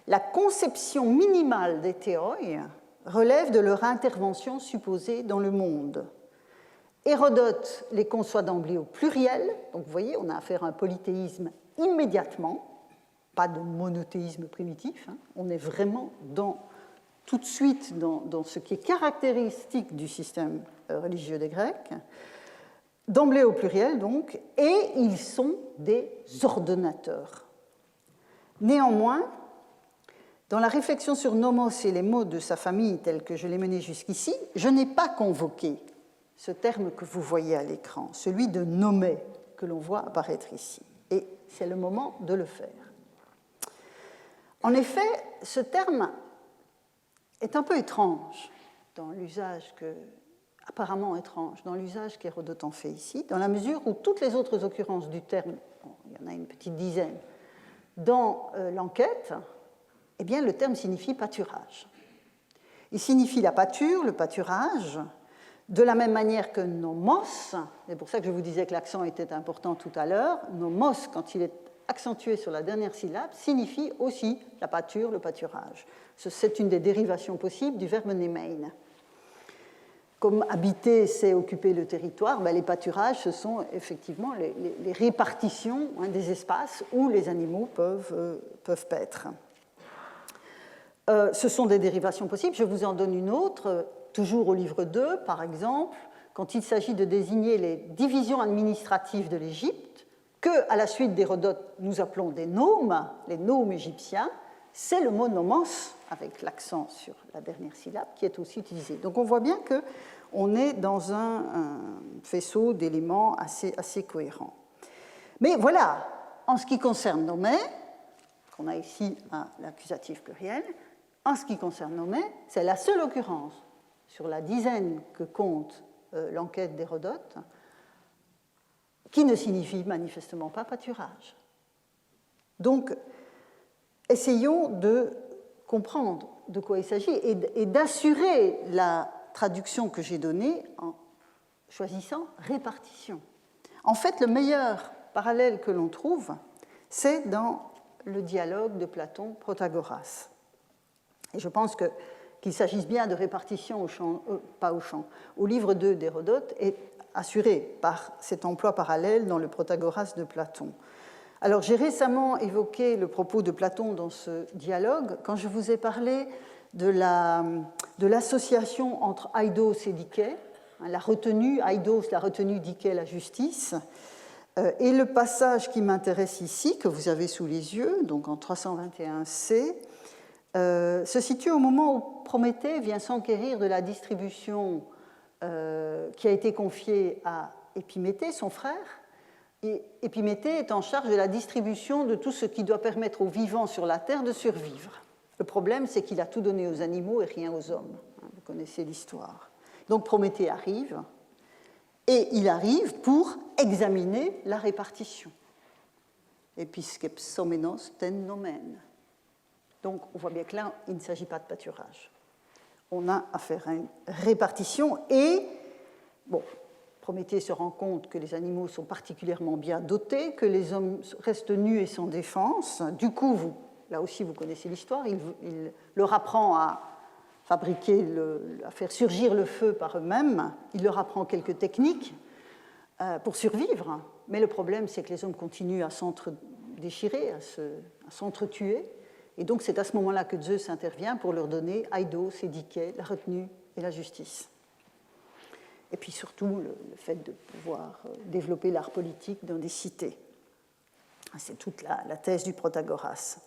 la conception minimale des théoi relève de leur intervention supposée dans le monde. Hérodote les conçoit d'emblée au pluriel, donc vous voyez, on a affaire à un polythéisme immédiatement, pas de monothéisme primitif, hein. On est vraiment tout de suite dans ce qui est caractéristique du système religieux des Grecs, d'emblée au pluriel donc, et ils sont des ordonnateurs. Néanmoins, dans la réflexion sur nomos et les mots de sa famille tels que je l'ai mené jusqu'ici, je n'ai pas convoqué ce terme que vous voyez à l'écran, celui de nommer, que l'on voit apparaître ici. Et c'est le moment de le faire. En effet, ce terme est un peu étrange dans l'usage apparemment étrange dans l'usage qu'Hérodote en fait ici, dans la mesure où toutes les autres occurrences du terme, il y en a une petite dizaine, dans l'enquête, eh bien, le terme signifie pâturage. Il signifie la pâture, le pâturage, de la même manière que nomos, c'est pour ça que je vous disais que l'accent était important tout à l'heure, nomos, quand il est accentué sur la dernière syllabe, signifie aussi la pâture, le pâturage. C'est une des dérivations possibles du verbe nemein. Comme habiter, c'est occuper le territoire, ben les pâturages, ce sont effectivement les répartitions des espaces où les animaux peuvent paître. Ce sont des dérivations possibles. Je vous en donne une autre, toujours au livre 2, par exemple, quand il s'agit de désigner les divisions administratives de l'Égypte, que, à la suite d'Hérodote, nous appelons des nomes, les nomes égyptiens, c'est le mot nomos, avec l'accent sur la dernière syllabe, qui est aussi utilisé. Donc on voit bien qu'on est dans un faisceau d'éléments assez cohérents. Mais voilà, en ce qui concerne nommer, qu'on a ici l'accusatif pluriel, en ce qui concerne nommer, c'est la seule occurrence sur la dizaine que compte l'enquête d'Hérodote qui ne signifie manifestement pas pâturage. Donc, essayons de comprendre de quoi il s'agit et d'assurer la traduction que j'ai donnée en choisissant répartition. En fait, le meilleur parallèle que l'on trouve, c'est dans le dialogue de Platon-Protagoras. Et je pense qu'il s'agisse bien de répartition pas au champ, au livre 2 d'Hérodote est assuré par cet emploi parallèle dans le Protagoras de Platon. Alors, j'ai récemment évoqué le propos de Platon dans ce dialogue quand je vous ai parlé de l'association entre eidos et dikais, la retenue, eidos, la retenue, dikais, la justice. Et le passage qui m'intéresse ici, que vous avez sous les yeux, donc en 321c, se situe au moment où Prométhée vient s'enquérir de la distribution qui a été confiée à Épiméthée, son frère. Et Épiméthée est en charge de la distribution de tout ce qui doit permettre aux vivants sur la terre de survivre. Le problème, c'est qu'il a tout donné aux animaux et rien aux hommes. Vous connaissez l'histoire. Donc Prométhée arrive, et il arrive pour examiner la répartition. Episkepsomenos ten nomen. Donc on voit bien que là, il ne s'agit pas de pâturage. On a affaire à une répartition et, bon, Prométhée se rend compte que les animaux sont particulièrement bien dotés, que les hommes restent nus et sans défense. Du coup, là aussi, vous connaissez l'histoire, il leur apprend à faire surgir le feu par eux-mêmes. Il leur apprend quelques techniques pour survivre. Mais le problème, c'est que les hommes continuent à s'entre-déchirer, à s'entretuer. Et donc, c'est à ce moment-là que Zeus intervient pour leur donner eidos et dikais, la retenue et la justice. Et puis surtout, le fait de pouvoir développer l'art politique dans des cités. C'est toute la thèse du Protagoras.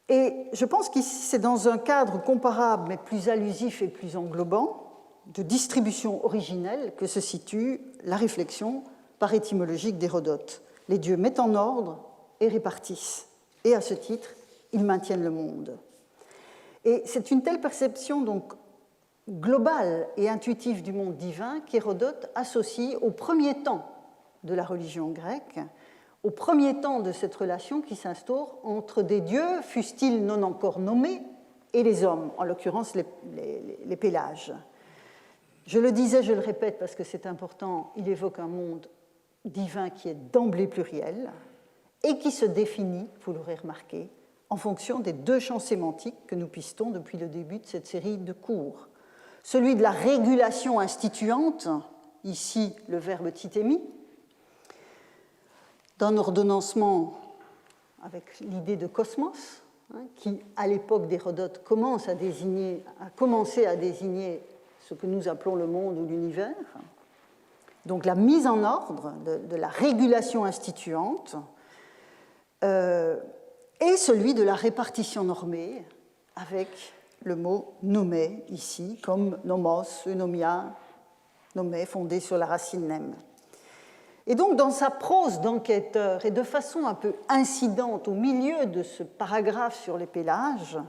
Et je pense que c'est dans un cadre comparable, mais plus allusif et plus englobant, de distribution originelle, que se situe la réflexion par étymologique d'Hérodote. Les dieux mettent en ordre et répartissent. Et à ce titre, ils maintiennent le monde. Et c'est une telle perception donc globale et intuitive du monde divin qu'Hérodote associe au premier temps de la religion grecque, au premier temps de cette relation qui s'instaure entre des dieux, fussent-ils non encore nommés, et les hommes, en l'occurrence les Pélages. Je le disais, je le répète parce que c'est important, il évoque un monde divin qui est d'emblée pluriel et qui se définit, vous l'aurez remarqué, en fonction des deux champs sémantiques que nous pistons depuis le début de cette série de cours. Celui de la régulation instituante, ici le verbe titémi, d'un ordonnancement avec l'idée de cosmos, qui, à l'époque d'Hérodote, commence à commencer à désigner ce que nous appelons le monde ou l'univers. Donc la mise en ordre de la régulation instituante et celui de la répartition normée, avec le mot nomé ici, comme nomos, eunomia, nomé, fondé sur la racine nem. Et donc, dans sa prose d'enquêteur, et de façon un peu incidente, au milieu de ce paragraphe sur les pélages,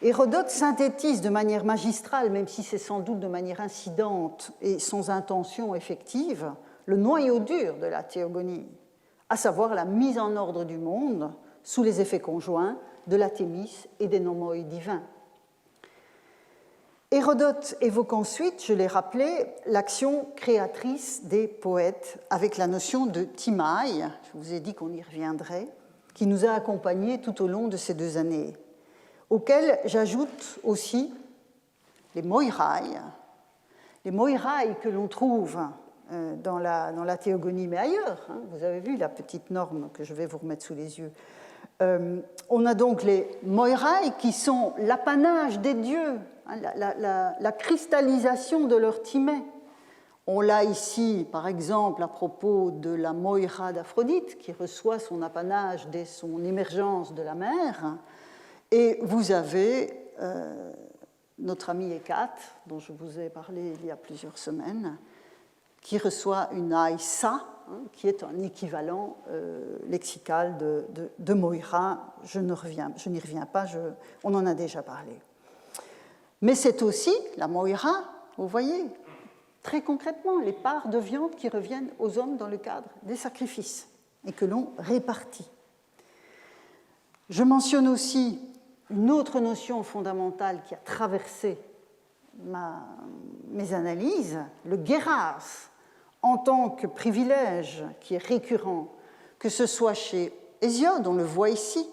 Hérodote synthétise de manière magistrale, même si c'est sans doute de manière incidente et sans intention effective, le noyau dur de la théogonie, à savoir la mise en ordre du monde sous les effets conjoints de la thémis et des nomoi divins. Hérodote évoque ensuite, je l'ai rappelé, l'action créatrice des poètes avec la notion de timai, je vous ai dit qu'on y reviendrait, qui nous a accompagnés tout au long de ces 2 années, auxquels j'ajoute aussi les moirai que l'on trouve dans la théogonie, mais ailleurs. Vous avez vu la petite norme que je vais vous remettre sous les yeux. On a donc les moirai qui sont l'apanage des dieux, la cristallisation de leur timée. On l'a ici, par exemple, à propos de la moira d'Aphrodite, qui reçoit son apanage dès son émergence de la mer. Et vous avez notre ami Hécate, dont je vous ai parlé il y a plusieurs semaines, qui reçoit une aïssa, qui est un équivalent lexical de moira. Je n'y reviens pas, on en a déjà parlé. Mais c'est aussi la moira, vous voyez, très concrètement, les parts de viande qui reviennent aux hommes dans le cadre des sacrifices et que l'on répartit. Je mentionne aussi une autre notion fondamentale qui a traversé mes analyses, le geras, en tant que privilège qui est récurrent, que ce soit chez Hésiode, on le voit ici,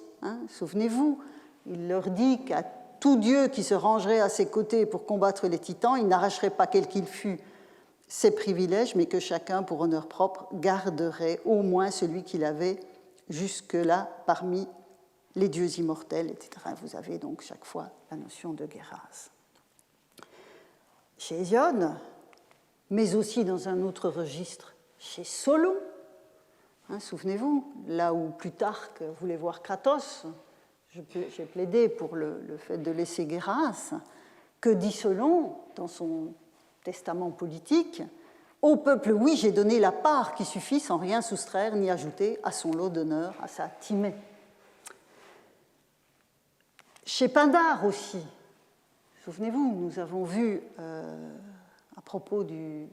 souvenez-vous, il leur dit qu'à tout dieu qui se rangerait à ses côtés pour combattre les titans, il n'arracherait pas quel qu'il fût ses privilèges, mais que chacun, pour honneur propre, garderait au moins celui qu'il avait jusque-là parmi les dieux immortels, etc. Vous avez donc chaque fois la notion de geras. Chez Hésiode, mais aussi dans un autre registre, chez Solon, souvenez-vous, là où Plutarque voulait voir Kratos, j'ai plaidé pour le fait de laisser geras, que dit Solon dans son testament politique, « Au peuple, oui, j'ai donné la part qui suffit sans rien soustraire ni ajouter à son lot d'honneur, à sa timée. » Chez Pindare aussi, souvenez-vous, nous avons vu à propos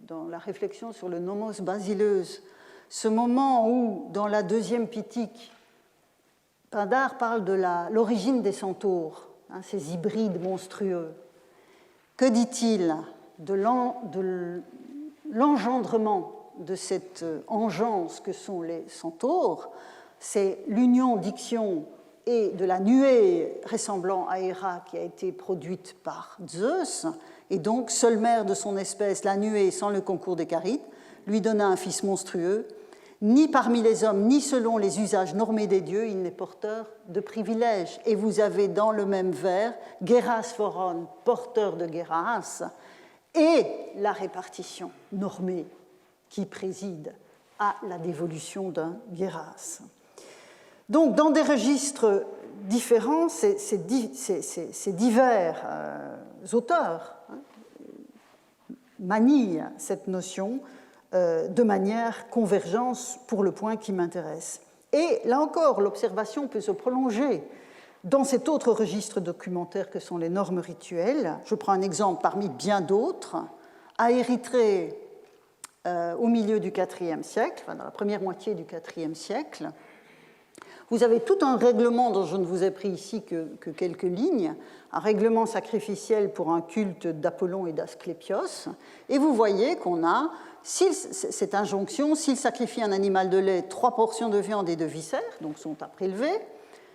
dans la réflexion sur le nomos basileus, ce moment où, dans la 2e Pitique, Pindare parle de l'origine des centaures, ces hybrides monstrueux. Que dit-il de l'engendrement de cette engeance que sont les centaures? C'est l'union d'ixion et de la nuée ressemblant à Héra qui a été produite par Zeus, et donc, seule mère de son espèce, la nuée, sans le concours des Charites, lui donna un fils monstrueux. Ni parmi les hommes, ni selon les usages normés des dieux, il n'est porteur de privilèges. Et vous avez dans le même vers Geras Phoron, porteur de Geras, et la répartition normée qui préside à la dévolution d'un Geras. Donc, dans des registres différents, ces divers auteurs manient cette notion de manière convergence pour le point qui m'intéresse. Et là encore, l'observation peut se prolonger dans cet autre registre documentaire que sont les normes rituelles. Je prends un exemple parmi bien d'autres. À Érythrée, au milieu du IVe siècle, dans la première moitié du IVe siècle, vous avez tout un règlement dont je ne vous ai pris ici que quelques lignes, un règlement sacrificiel pour un culte d'Apollon et d'Asclépios, et vous voyez qu'on a cette injonction, s'il sacrifie un animal de lait, 3 portions de viande et de viscères, donc sont à prélever.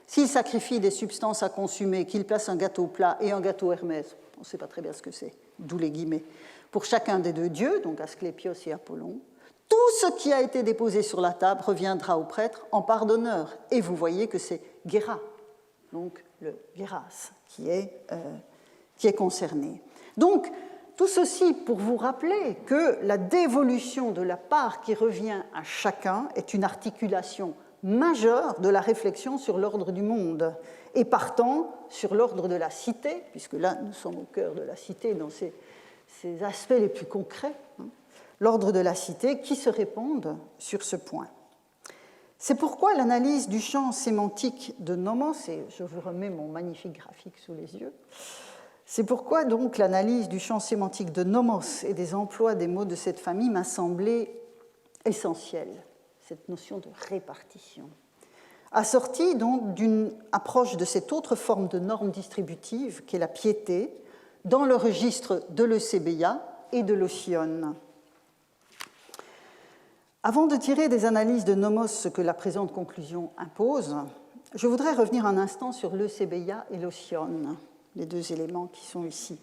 S'il sacrifie des substances à consumer, qu'il place un gâteau plat et un gâteau Hermès, on ne sait pas très bien ce que c'est, d'où les guillemets, pour chacun des 2 dieux, donc Asclépios et Apollon. tout ce qui a été déposé sur la table reviendra au prêtre en part d'honneur. Et vous voyez que c'est Guéra, donc le Guéras, qui est concerné. Donc, tout ceci pour vous rappeler que la dévolution de la part qui revient à chacun est une articulation majeure de la réflexion sur l'ordre du monde et partant sur l'ordre de la cité, puisque là nous sommes au cœur de la cité dans ses aspects les plus concrets, l'ordre de la cité qui se répondent sur ce point. C'est pourquoi l'analyse du champ sémantique de nomos, et je vous remets mon magnifique graphique sous les yeux, c'est pourquoi donc l'analyse du champ sémantique de nomos et des emplois des mots de cette famille m'a semblé essentielle, cette notion de répartition, assortie donc d'une approche de cette autre forme de norme distributive qu'est la piété dans le registre de l'Eusebeia et de l'Osion. Avant de tirer des analyses de nomos ce que la présente conclusion impose, je voudrais revenir un instant sur l'Eusebeia et l'Osion, les deux éléments qui sont ici.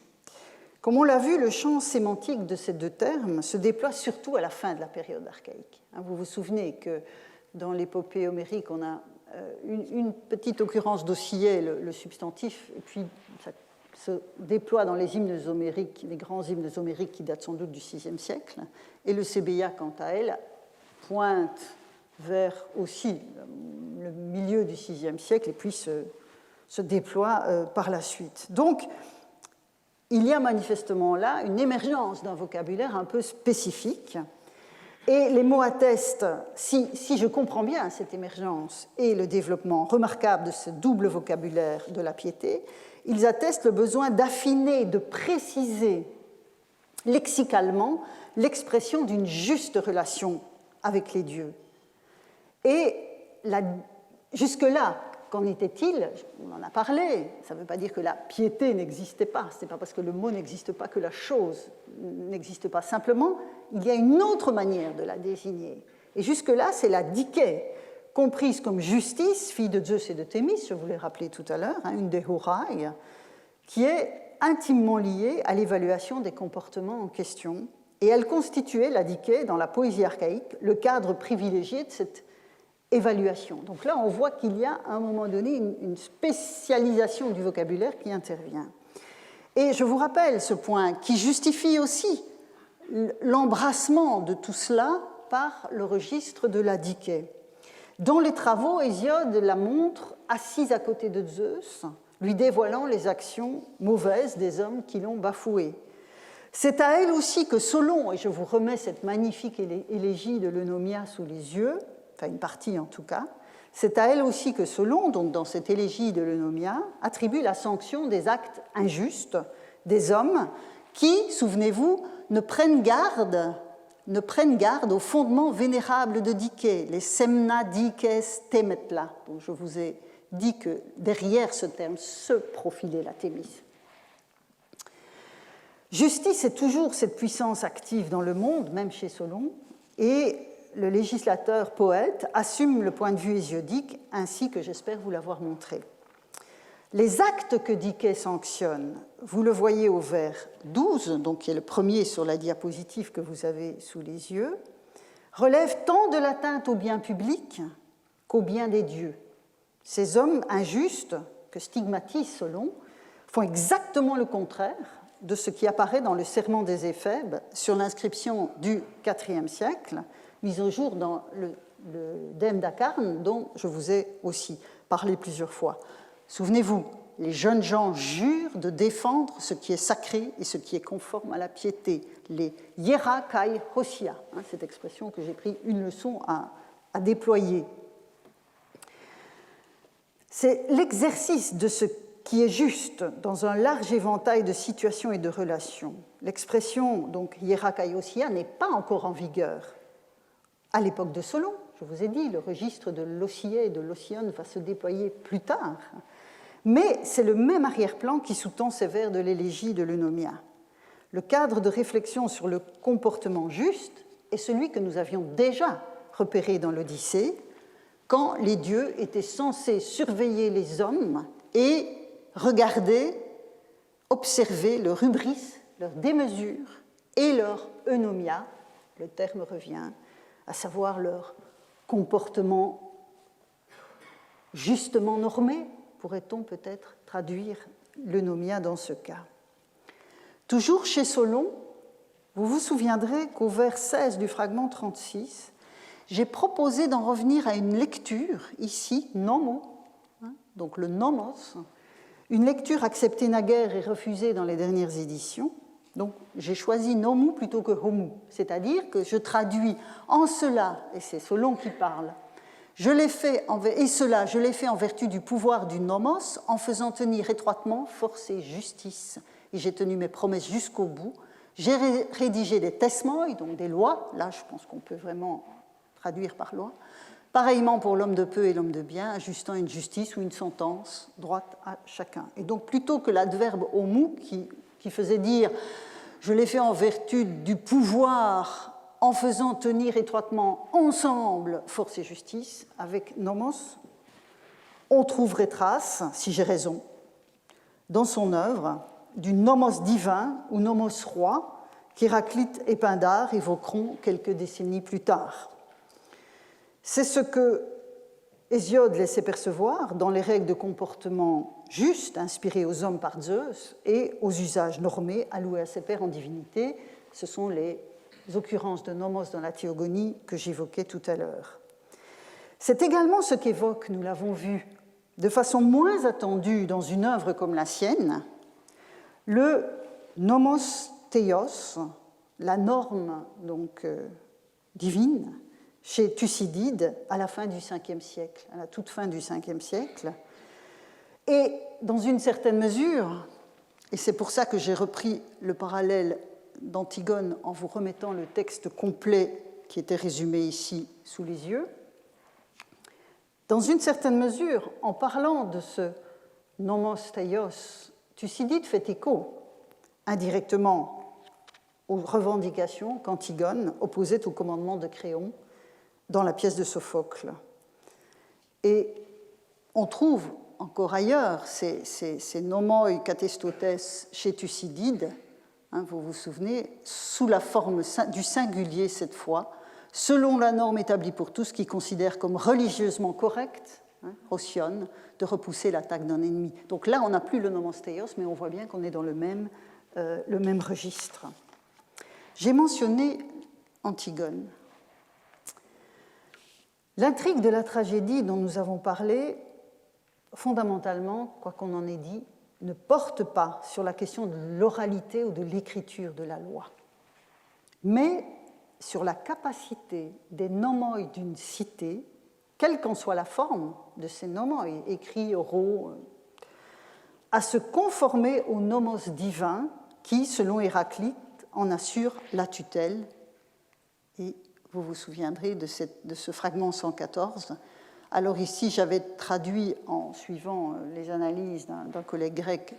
Comme on l'a vu, le champ sémantique de ces deux termes se déploie surtout à la fin de la période archaïque. Vous vous souvenez que dans l'épopée homérique, on a une petite occurrence d'oscillé, le substantif, et puis ça se déploie dans les hymnes homériques, les grands hymnes homériques qui datent sans doute du VIe siècle, et le Sébeia, quant à elle, pointe vers aussi le milieu du VIe siècle et puis se déploie par la suite. Donc, il y a manifestement là une émergence d'un vocabulaire un peu spécifique. Et les mots attestent, si je comprends bien cette émergence et le développement remarquable de ce double vocabulaire de la piété, ils attestent le besoin d'affiner, de préciser lexicalement l'expression d'une juste relation avec les dieux. Et jusque-là, qu'en était-il? On en a parlé. Ça ne veut pas dire que la piété n'existait pas. Ce n'est pas parce que le mot n'existe pas que la chose n'existe pas. Simplement, il y a une autre manière de la désigner. Et jusque-là, c'est la dikē, comprise comme justice, fille de Zeus et de Thémis, je vous l'ai rappelé tout à l'heure, une des horailles, qui est intimement liée à l'évaluation des comportements en question. Et elle constituait, la dikē, dans la poésie archaïque, le cadre privilégié de cette évaluation. Donc là, on voit qu'il y a à un moment donné une spécialisation du vocabulaire qui intervient. Et je vous rappelle ce point qui justifie aussi l'embrassement de tout cela par le registre de la dikē. Dans les travaux, Hésiode la montre assise à côté de Zeus, lui dévoilant les actions mauvaises des hommes qui l'ont bafouée. C'est à elle aussi que Solon, et je vous remets cette magnifique élégie de l'Eunomia sous les yeux, enfin une partie en tout cas, c'est à elle aussi que Solon, donc dans cette élégie de l'Eunomia, attribue la sanction des actes injustes des hommes qui, souvenez-vous, ne prennent garde au fondement vénérable de dikē, les semna dikès temetla, dont je vous ai dit que derrière ce terme se profilait la Thémis. Justice est toujours cette puissance active dans le monde, même chez Solon, et le législateur poète assume le point de vue hésiodique, ainsi que j'espère vous l'avoir montré. Les actes que dikē sanctionne, vous le voyez au vers 12, donc qui est le premier sur la diapositive que vous avez sous les yeux, relèvent tant de l'atteinte au bien public qu'au bien des dieux. Ces hommes injustes que stigmatise Solon font exactement le contraire de ce qui apparaît dans le Serment des Éphèbes sur l'inscription du IVe siècle, mise au jour dans le Dème d'Acarne, dont je vous ai aussi parlé plusieurs fois. Souvenez-vous, les jeunes gens jurent de défendre ce qui est sacré et ce qui est conforme à la piété, les hiera kai hosia, cette expression que j'ai pris une leçon à déployer. C'est l'exercice de ce qui est juste dans un large éventail de situations et de relations. L'expression donc hiera kai hosia n'est pas encore en vigueur. À l'époque de Solon, je vous ai dit, le registre de l'Osié et de l'Osion va se déployer plus tard. Mais c'est le même arrière-plan qui sous-tend ces vers de l'élégie de l'Eunomia. Le cadre de réflexion sur le comportement juste est celui que nous avions déjà repéré dans l'Odyssée, quand les dieux étaient censés surveiller les hommes et regarder, observer leur hubris, leur démesure et leur eunomia, le terme revient, à savoir leur comportement justement normé, pourrait-on peut-être traduire le nomia dans ce cas. Toujours chez Solon, vous vous souviendrez qu'au vers 16 du fragment 36, j'ai proposé d'en revenir à une lecture, ici, nomo, donc le nomos, une lecture acceptée naguère et refusée dans les dernières éditions. Donc j'ai choisi nomu plutôt que homu, c'est-à-dire que je traduis en cela, et c'est Solon qui parle, je l'ai fait en vertu du pouvoir du nomos, en faisant tenir étroitement force et justice. Et j'ai tenu mes promesses jusqu'au bout. J'ai rédigé des tesmoi, donc des lois, là je pense qu'on peut vraiment traduire par loi, pareillement pour l'homme de peu et l'homme de bien, ajustant une justice ou une sentence droite à chacun. Et donc plutôt que l'adverbe homu qui faisait dire « je l'ai fait en vertu du pouvoir » en faisant tenir étroitement ensemble force et justice, avec nomos, on trouverait trace, si j'ai raison, dans son œuvre, du nomos divin ou nomos roi qu'Héraclite et Pindare évoqueront quelques décennies plus tard. C'est ce que Hésiode laissait percevoir dans les règles de comportement justes inspirées aux hommes par Zeus et aux usages normés alloués à ses pairs en divinité. Ce sont les occurrences de nomos dans la théogonie que j'évoquais tout à l'heure. C'est également ce qu'évoque, nous l'avons vu, de façon moins attendue dans une œuvre comme la sienne, le nomos teios, la norme donc divine, chez Thucydide à la fin du Ve siècle, à la toute fin du Ve siècle. Et dans une certaine mesure, et c'est pour ça que j'ai repris le parallèle d'Antigone en vous remettant le texte complet qui était résumé ici sous les yeux. Dans une certaine mesure, en parlant de ce nomos teios, Thucydide fait écho indirectement aux revendications qu'Antigone opposait au commandement de Créon dans la pièce de Sophocle. Et on trouve encore ailleurs ces nomoi katestotes chez Thucydide, vous vous souvenez, sous la forme du singulier cette fois, selon la norme établie pour tous qui considèrent comme religieusement correct, rosion, de repousser l'attaque d'un ennemi. Donc là, on n'a plus le nomos teios, mais on voit bien qu'on est dans le même registre. J'ai mentionné Antigone. L'intrigue de la tragédie dont nous avons parlé, fondamentalement, quoi qu'on en ait dit, ne porte pas sur la question de l'oralité ou de l'écriture de la loi, mais sur la capacité des nomoi d'une cité, quelle qu'en soit la forme de ces nomoi, écrits, oraux, à se conformer aux nomos divins qui, selon Héraclite, en assurent la tutelle. Et vous vous souviendrez de ce fragment 114. Alors ici, j'avais traduit en suivant les analyses d'un collègue grec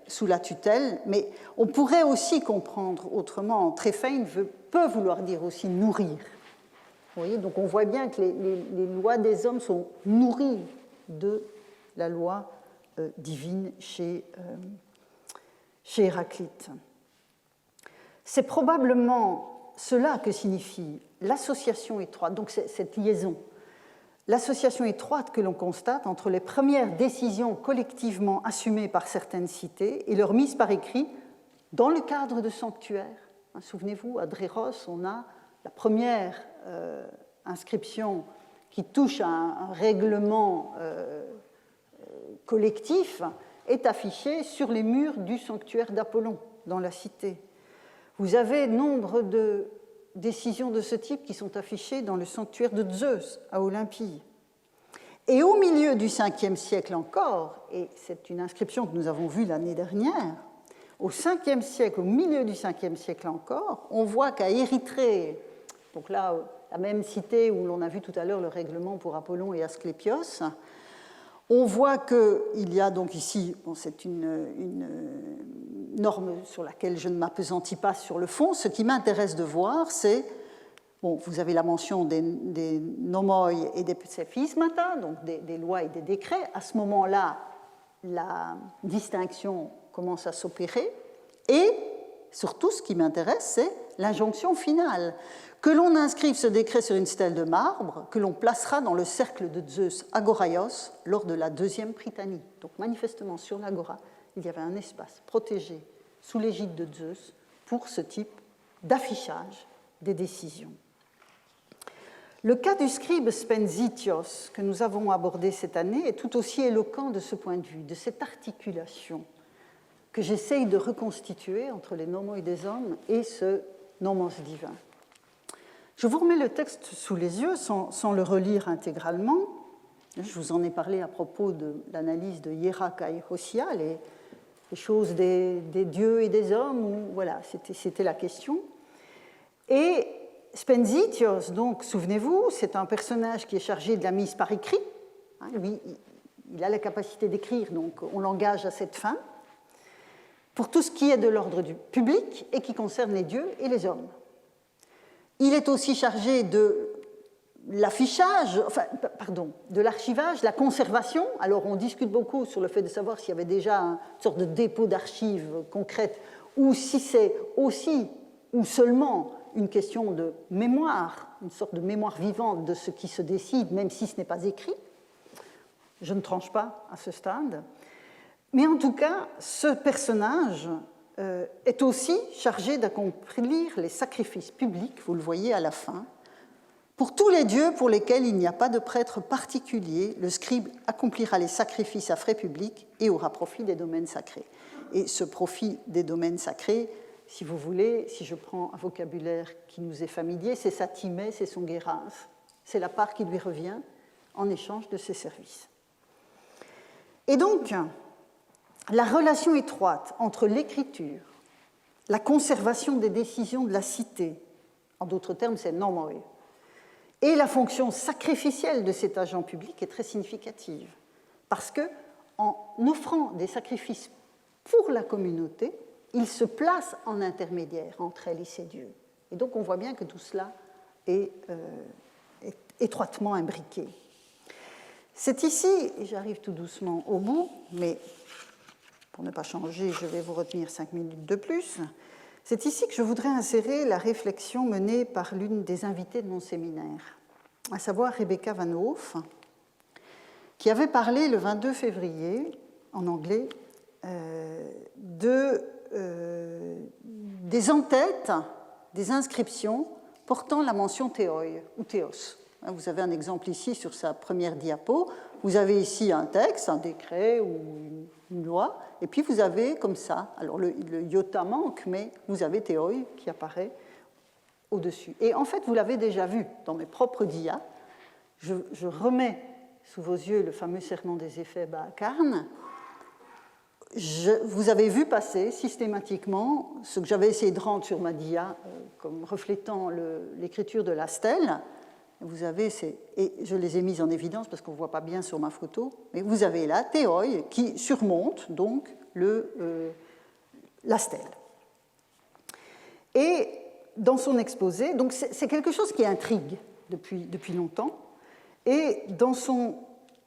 sous la tutelle, mais on pourrait aussi comprendre autrement. Tréphène peut vouloir dire aussi nourrir. Vous voyez, donc on voit bien que les lois des hommes sont nourries de la loi divine chez Héraclite. C'est probablement cela que signifie l'association étroite, donc cette liaison, l'association étroite que l'on constate entre les premières décisions collectivement assumées par certaines cités et leur mise par écrit dans le cadre de sanctuaires. Souvenez-vous, à Dréros, on a la première inscription qui touche à un règlement collectif est affichée sur les murs du sanctuaire d'Apollon dans la cité. Vous avez nombre de décisions de ce type qui sont affichées dans le sanctuaire de Zeus à Olympie. Et au milieu du Ve siècle encore, et c'est une inscription que nous avons vue l'année dernière, au Ve siècle, au milieu du Ve siècle encore, on voit qu'à Érythrée, donc là, la même cité où l'on a vu tout à l'heure le règlement pour Apollon et Asclépios, on voit qu'il y a donc ici, bon, c'est une norme sur laquelle je ne m'appesantis pas sur le fond. Ce qui m'intéresse de voir, c'est, bon, vous avez la mention des nomoi et des psephizmata, donc des lois et des décrets. À ce moment-là, la distinction commence à s'opérer. Et surtout ce qui m'intéresse, c'est l'injonction finale. Que l'on inscrive ce décret sur une stèle de marbre, que l'on placera dans le cercle de Zeus Agoraios lors de la deuxième Prytanie. Donc manifestement, sur l'agora, il y avait un espace protégé sous l'égide de Zeus pour ce type d'affichage des décisions. Le cas du scribe Spensitios que nous avons abordé cette année est tout aussi éloquent de ce point de vue, de cette articulation que j'essaye de reconstituer entre les nomoi des hommes et ce nomos divin. Je vous remets le texte sous les yeux sans le relire intégralement. Je vous en ai parlé à propos de l'analyse de Hierakha et Hosea, les choses des dieux et des hommes, où, voilà, c'était la question. Et Spensitios, donc, souvenez-vous, c'est un personnage qui est chargé de la mise par écrit. Lui, il a la capacité d'écrire, donc on l'engage à cette fin, pour tout ce qui est de l'ordre du public et qui concerne les dieux et les hommes. Il est aussi chargé de l'affichage, de l'archivage, la conservation. Alors on discute beaucoup sur le fait de savoir s'il y avait déjà une sorte de dépôt d'archives concrètes ou si c'est aussi ou seulement une question de mémoire, une sorte de mémoire vivante de ce qui se décide, même si ce n'est pas écrit. Je ne tranche pas à ce stade. Mais en tout cas, ce personnage est aussi chargé d'accomplir les sacrifices publics, vous le voyez à la fin. Pour tous les dieux pour lesquels il n'y a pas de prêtre particulier, le scribe accomplira les sacrifices à frais publics et aura profit des domaines sacrés. Et ce profit des domaines sacrés, si vous voulez, si je prends un vocabulaire qui nous est familier, c'est sa timée, c'est son guéras, c'est la part qui lui revient en échange de ses services. Et donc, la relation étroite entre l'écriture, la conservation des décisions de la cité, en d'autres termes, c'est nomoi, et la fonction sacrificielle de cet agent public est très significative, parce qu'en offrant des sacrifices pour la communauté, il se place en intermédiaire entre elle et ses dieux. Et donc on voit bien que tout cela est étroitement imbriqué. C'est ici, et j'arrive tout doucement au bout, mais pour ne pas changer, je vais vous retenir 5 minutes de plus. C'est ici que je voudrais insérer la réflexion menée par l'une des invitées de mon séminaire, à savoir Rebecca Van Hoof, qui avait parlé le 22 février, en anglais, des entêtes, des inscriptions portant la mention théoi ou théos. Vous avez un exemple ici sur sa première diapo. Vous avez ici un texte, un décret ou une loi, et puis vous avez comme ça, alors le iota manque, mais vous avez théoi qui apparaît au-dessus. Et en fait, vous l'avez déjà vu dans mes propres dias. Je remets sous vos yeux le fameux serment des Éphèbes à Akarn. Vous avez vu passer systématiquement ce que j'avais essayé de rendre sur ma dia comme reflétant l'écriture de la stèle. Vous avez et je les ai mises en évidence parce qu'on ne voit pas bien sur ma photo, mais vous avez là théoi qui surmonte donc la stèle. Et dans son exposé, donc c'est quelque chose qui intrigue depuis longtemps, et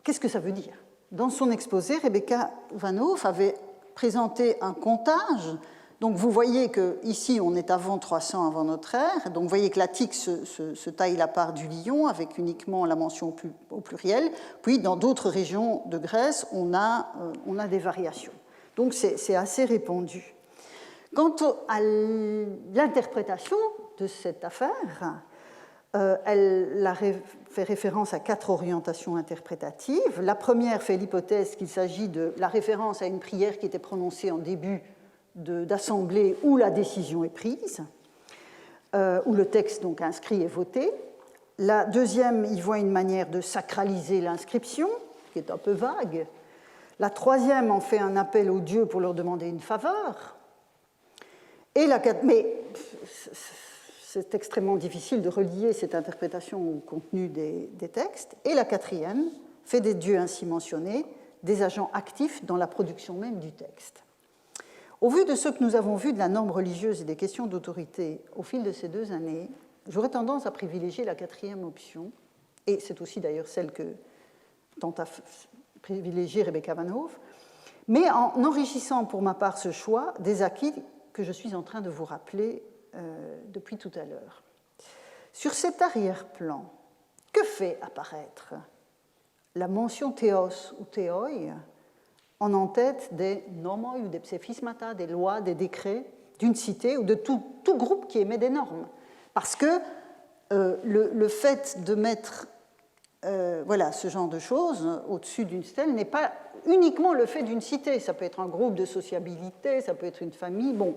qu'est-ce que ça veut dire ? Dans son exposé, Rebecca Van Hoof avait présenté un comptage. Donc vous voyez qu'ici, on est avant 300 avant notre ère. Donc vous voyez que l'Attique se taille la part du lion avec uniquement la mention au pluriel. Puis dans d'autres régions de Grèce, on a des variations. Donc c'est assez répandu. Quant à l'interprétation de cette affaire, elle fait référence à 4 orientations interprétatives. La première fait l'hypothèse qu'il s'agit de la référence à une prière qui était prononcée en début d'assemblée où la décision est prise, où le texte donc inscrit est voté. La deuxième y voit une manière de sacraliser l'inscription, qui est un peu vague. La troisième en fait un appel aux dieux pour leur demander une faveur. Mais c'est extrêmement difficile de relier cette interprétation au contenu des textes. Et la quatrième fait des dieux ainsi mentionnés des agents actifs dans la production même du texte. Au vu de ce que nous avons vu de la norme religieuse et des questions d'autorité au fil de ces 2 années, j'aurais tendance à privilégier la quatrième option, et c'est aussi d'ailleurs celle que tente à privilégier Rebecca Van Hoof, mais en enrichissant pour ma part ce choix des acquis que je suis en train de vous rappeler depuis tout à l'heure. Sur cet arrière-plan, que fait apparaître la mention théos ou théoi en en-tête des nomoi ou des psephismata, des lois, des décrets d'une cité ou de tout groupe qui émet des normes? Parce que le fait de mettre ce genre de choses au-dessus d'une stèle n'est pas uniquement le fait d'une cité. Ça peut être un groupe de sociabilité, ça peut être une famille, bon.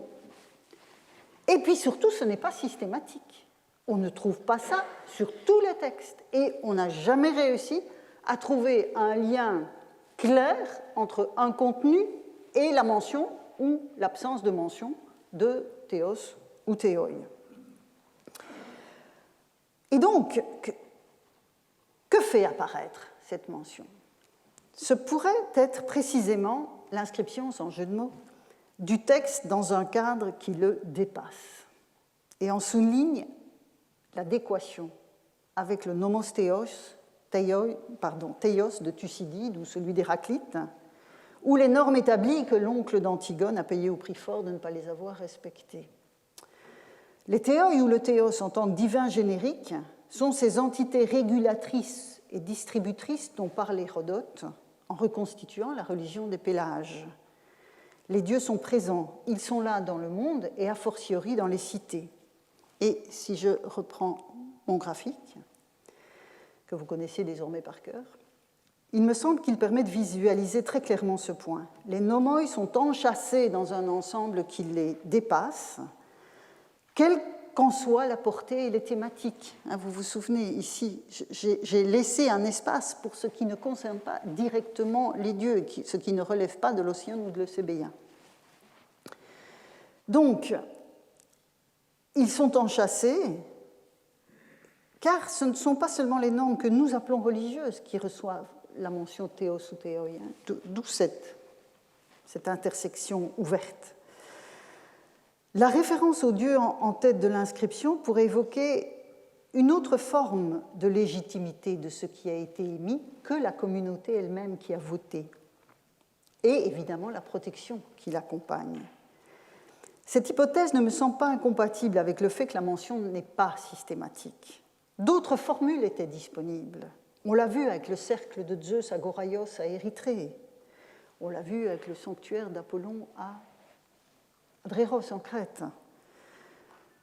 Et puis surtout, ce n'est pas systématique. On ne trouve pas ça sur tous les textes. Et on n'a jamais réussi à trouver un lien clair entre un contenu et la mention ou l'absence de mention de théos ou théoi. Et donc, que fait apparaître cette mention? Ce pourrait être précisément l'inscription, sans jeu de mots, du texte dans un cadre qui le dépasse et en souligne l'adéquation avec le nomos théos de Thucydide ou celui d'Héraclite, ou les normes établies que l'oncle d'Antigone a payé au prix fort de ne pas les avoir respectées. Les théoi ou le théos en tant que divin générique sont ces entités régulatrices et distributrices dont parle Hérodote en reconstituant la religion des Pélages. Les dieux sont présents, ils sont là dans le monde et a fortiori dans les cités. Et si je reprends mon graphique, que vous connaissez désormais par cœur, il me semble qu'il permet de visualiser très clairement ce point. Les nomoi sont enchâssés dans un ensemble qui les dépasse, quelle qu'en soit la portée et les thématiques. Vous vous souvenez, ici, j'ai laissé un espace pour ce qui ne concerne pas directement les dieux, ce qui ne relève pas de l'Océan ou de l'Eusébéen. Donc, ils sont enchâssés, car ce ne sont pas seulement les normes que nous appelons religieuses qui reçoivent la mention théos ou théoi, d'où cette intersection ouverte. La référence au Dieu en tête de l'inscription pourrait évoquer une autre forme de légitimité de ce qui a été émis que la communauté elle-même qui a voté, et évidemment la protection qui l'accompagne. Cette hypothèse ne me semble pas incompatible avec le fait que la mention n'est pas systématique. D'autres formules étaient disponibles. On l'a vu avec le cercle de Zeus à Goraios à Érythrée. On l'a vu avec le sanctuaire d'Apollon à Adréros en Crète.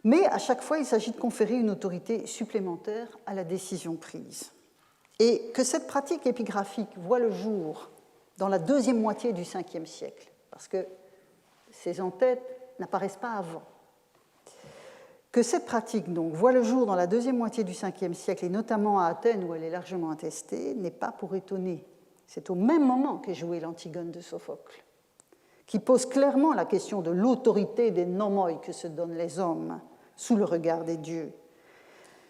Mais à chaque fois, il s'agit de conférer une autorité supplémentaire à la décision prise. Et que cette pratique épigraphique voit le jour dans la deuxième moitié du Ve siècle, parce que ces en-têtes n'apparaissent pas avant. Que cette pratique donc voit le jour dans la deuxième moitié du Ve siècle, et notamment à Athènes où elle est largement attestée, n'est pas pour étonner. C'est au même moment qu'est jouée l'Antigone de Sophocle, qui pose clairement la question de l'autorité des nomoi que se donnent les hommes sous le regard des dieux.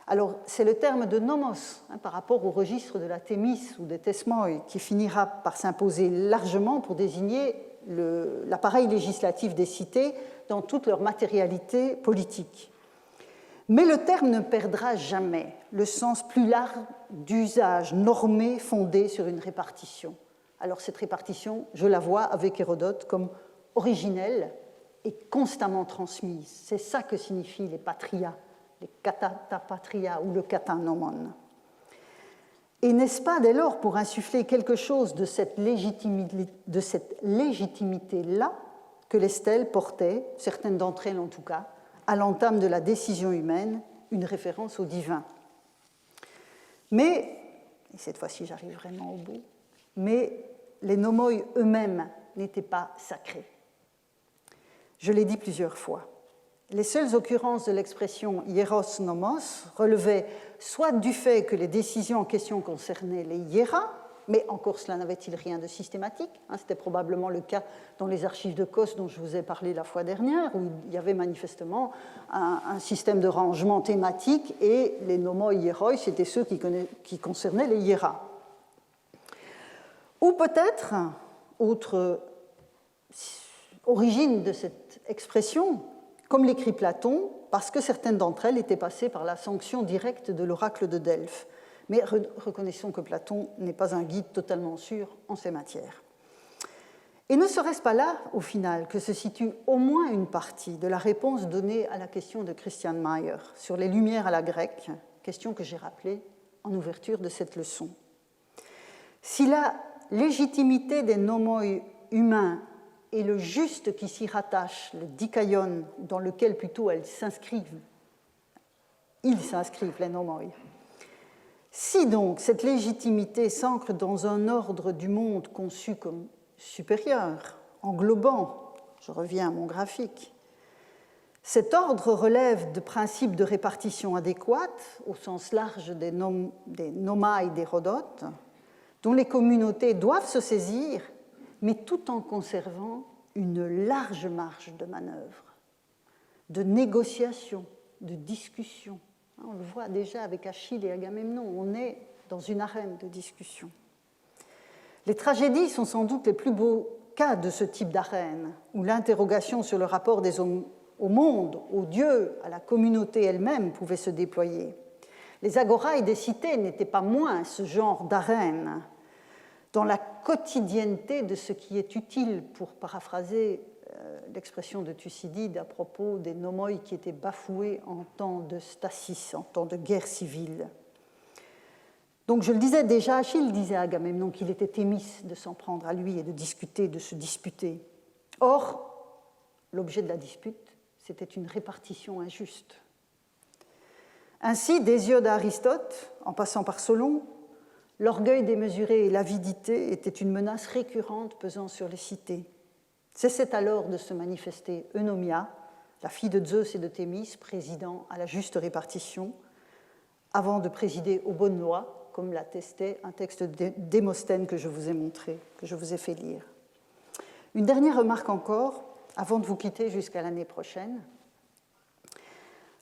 Alors, c'est le terme de nomos par rapport au registre de la thémis ou des thesmoi qui finira par s'imposer largement pour désigner l'appareil législatif des cités dans toute leur matérialité politique. Mais le terme ne perdra jamais le sens plus large d'usage normé fondé sur une répartition. Alors cette répartition, je la vois avec Hérodote comme originelle et constamment transmise. C'est ça que signifient les patria, les katata patria ou le katanomon. Et n'est-ce pas dès lors pour insuffler quelque chose de cette légitimité-là que les stèles portaient, certaines d'entre elles en tout cas, à l'entame de la décision humaine, une référence au divin. Mais, et cette fois-ci j'arrive vraiment au bout, mais les nomoi eux-mêmes n'étaient pas sacrés. Je l'ai dit plusieurs fois. Les seules occurrences de l'expression hieros nomos relevaient soit du fait que les décisions en question concernaient les hiéras, mais encore cela n'avait-il rien de systématique. C'était probablement le cas dans les archives de Kos dont je vous ai parlé la fois dernière, où il y avait manifestement un système de rangement thématique et les nomoi hieroi, c'était ceux qui concernaient les hiéras. Ou peut-être, autre origine de cette expression, comme l'écrit Platon, parce que certaines d'entre elles étaient passées par la sanction directe de l'oracle de Delphes. Mais reconnaissons que Platon n'est pas un guide totalement sûr en ces matières. Et ne serait-ce pas là, au final, que se situe au moins une partie de la réponse donnée à la question de Christian Mayer sur les Lumières à la grecque, question que j'ai rappelée en ouverture de cette leçon. Si la légitimité des nomoi humains et le juste qui s'y rattache, le dikaion, dans lequel plutôt ils s'inscrivent, les nomoi. Si donc cette légitimité s'ancre dans un ordre du monde conçu comme supérieur, englobant, je reviens à mon graphique, cet ordre relève de principes de répartition adéquates, au sens large des nomai d'Hérodote, dont les communautés doivent se saisir, mais tout en conservant une large marge de manœuvre, de négociation, de discussion. On le voit déjà avec Achille et Agamemnon, on est dans une arène de discussion. Les tragédies sont sans doute les plus beaux cas de ce type d'arène, où l'interrogation sur le rapport des hommes au monde, aux dieux, à la communauté elle-même pouvait se déployer. Les agorailles des cités n'étaient pas moins ce genre d'arène. Dans la quotidienneté de ce qui est utile, pour paraphraser l'expression de Thucydide à propos des nomoi qui étaient bafoués en temps de stasis, en temps de guerre civile. Donc je le disais déjà, Achille disait à Agamemnon qu'il était Thémis de s'en prendre à lui et de discuter, de se disputer. Or, l'objet de la dispute, c'était une répartition injuste. Ainsi, d'Hésiode à Aristote, en passant par Solon, l'orgueil démesuré et l'avidité étaient une menace récurrente pesant sur les cités. Cessait alors de se manifester Eunomia, la fille de Zeus et de Thémis, présidant à la juste répartition, avant de présider aux bonnes lois, comme l'attestait un texte de Démosthène que je vous ai montré, que je vous ai fait lire. Une dernière remarque encore, avant de vous quitter jusqu'à l'année prochaine.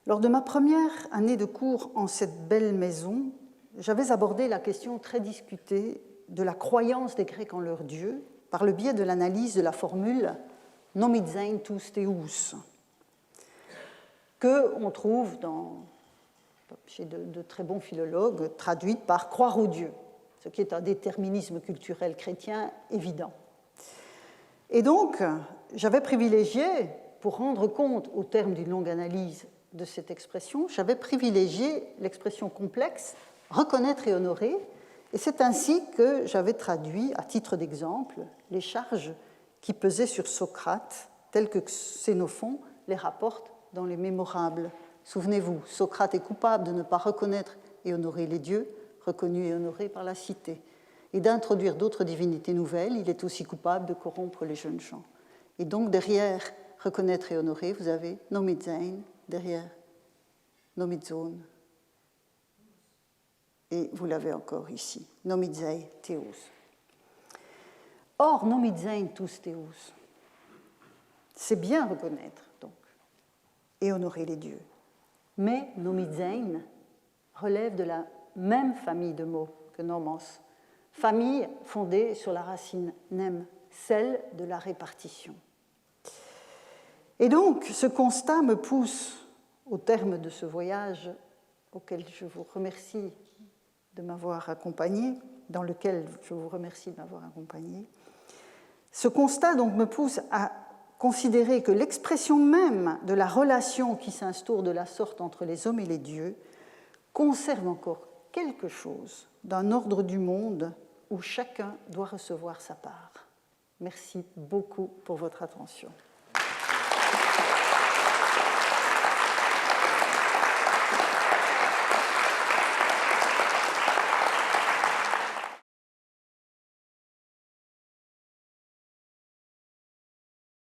Lors de ma première année de cours en cette belle maison, j'avais abordé la question très discutée de la croyance des Grecs en leur Dieu par le biais de l'analyse de la formule « nomidzein tous theous » qu'on trouve chez de très bons philologues traduite par « croire au Dieu », ce qui est un déterminisme culturel chrétien évident. Et donc, j'avais privilégié, pour rendre compte au terme d'une longue analyse de cette expression, j'avais privilégié l'expression complexe « reconnaître et honorer », et c'est ainsi que j'avais traduit, à titre d'exemple, les charges qui pesaient sur Socrate, telles que Xénophon les rapporte dans les Mémorables. Souvenez-vous, Socrate est coupable de ne pas reconnaître et honorer les dieux, reconnus et honorés par la cité. Et d'introduire d'autres divinités nouvelles, il est aussi coupable de corrompre les jeunes gens. Et donc, derrière reconnaître et honorer, vous avez nomidzein, derrière nomidzon. Et vous l'avez encore ici, nomidzei theos. Or, nomidzein tous theos, c'est bien reconnaître, donc, et honorer les dieux. Mais nomidzein relève de la même famille de mots que nomos, famille fondée sur la racine nem, celle de la répartition. Et donc, ce constat me pousse, au terme de ce voyage auquel je vous remercie de m'avoir accompagné, dans lequel je vous remercie de m'avoir accompagné, ce constat donc me pousse à considérer que l'expression même de la relation qui s'instaure de la sorte entre les hommes et les dieux conserve encore quelque chose d'un ordre du monde où chacun doit recevoir sa part. Merci beaucoup pour votre attention.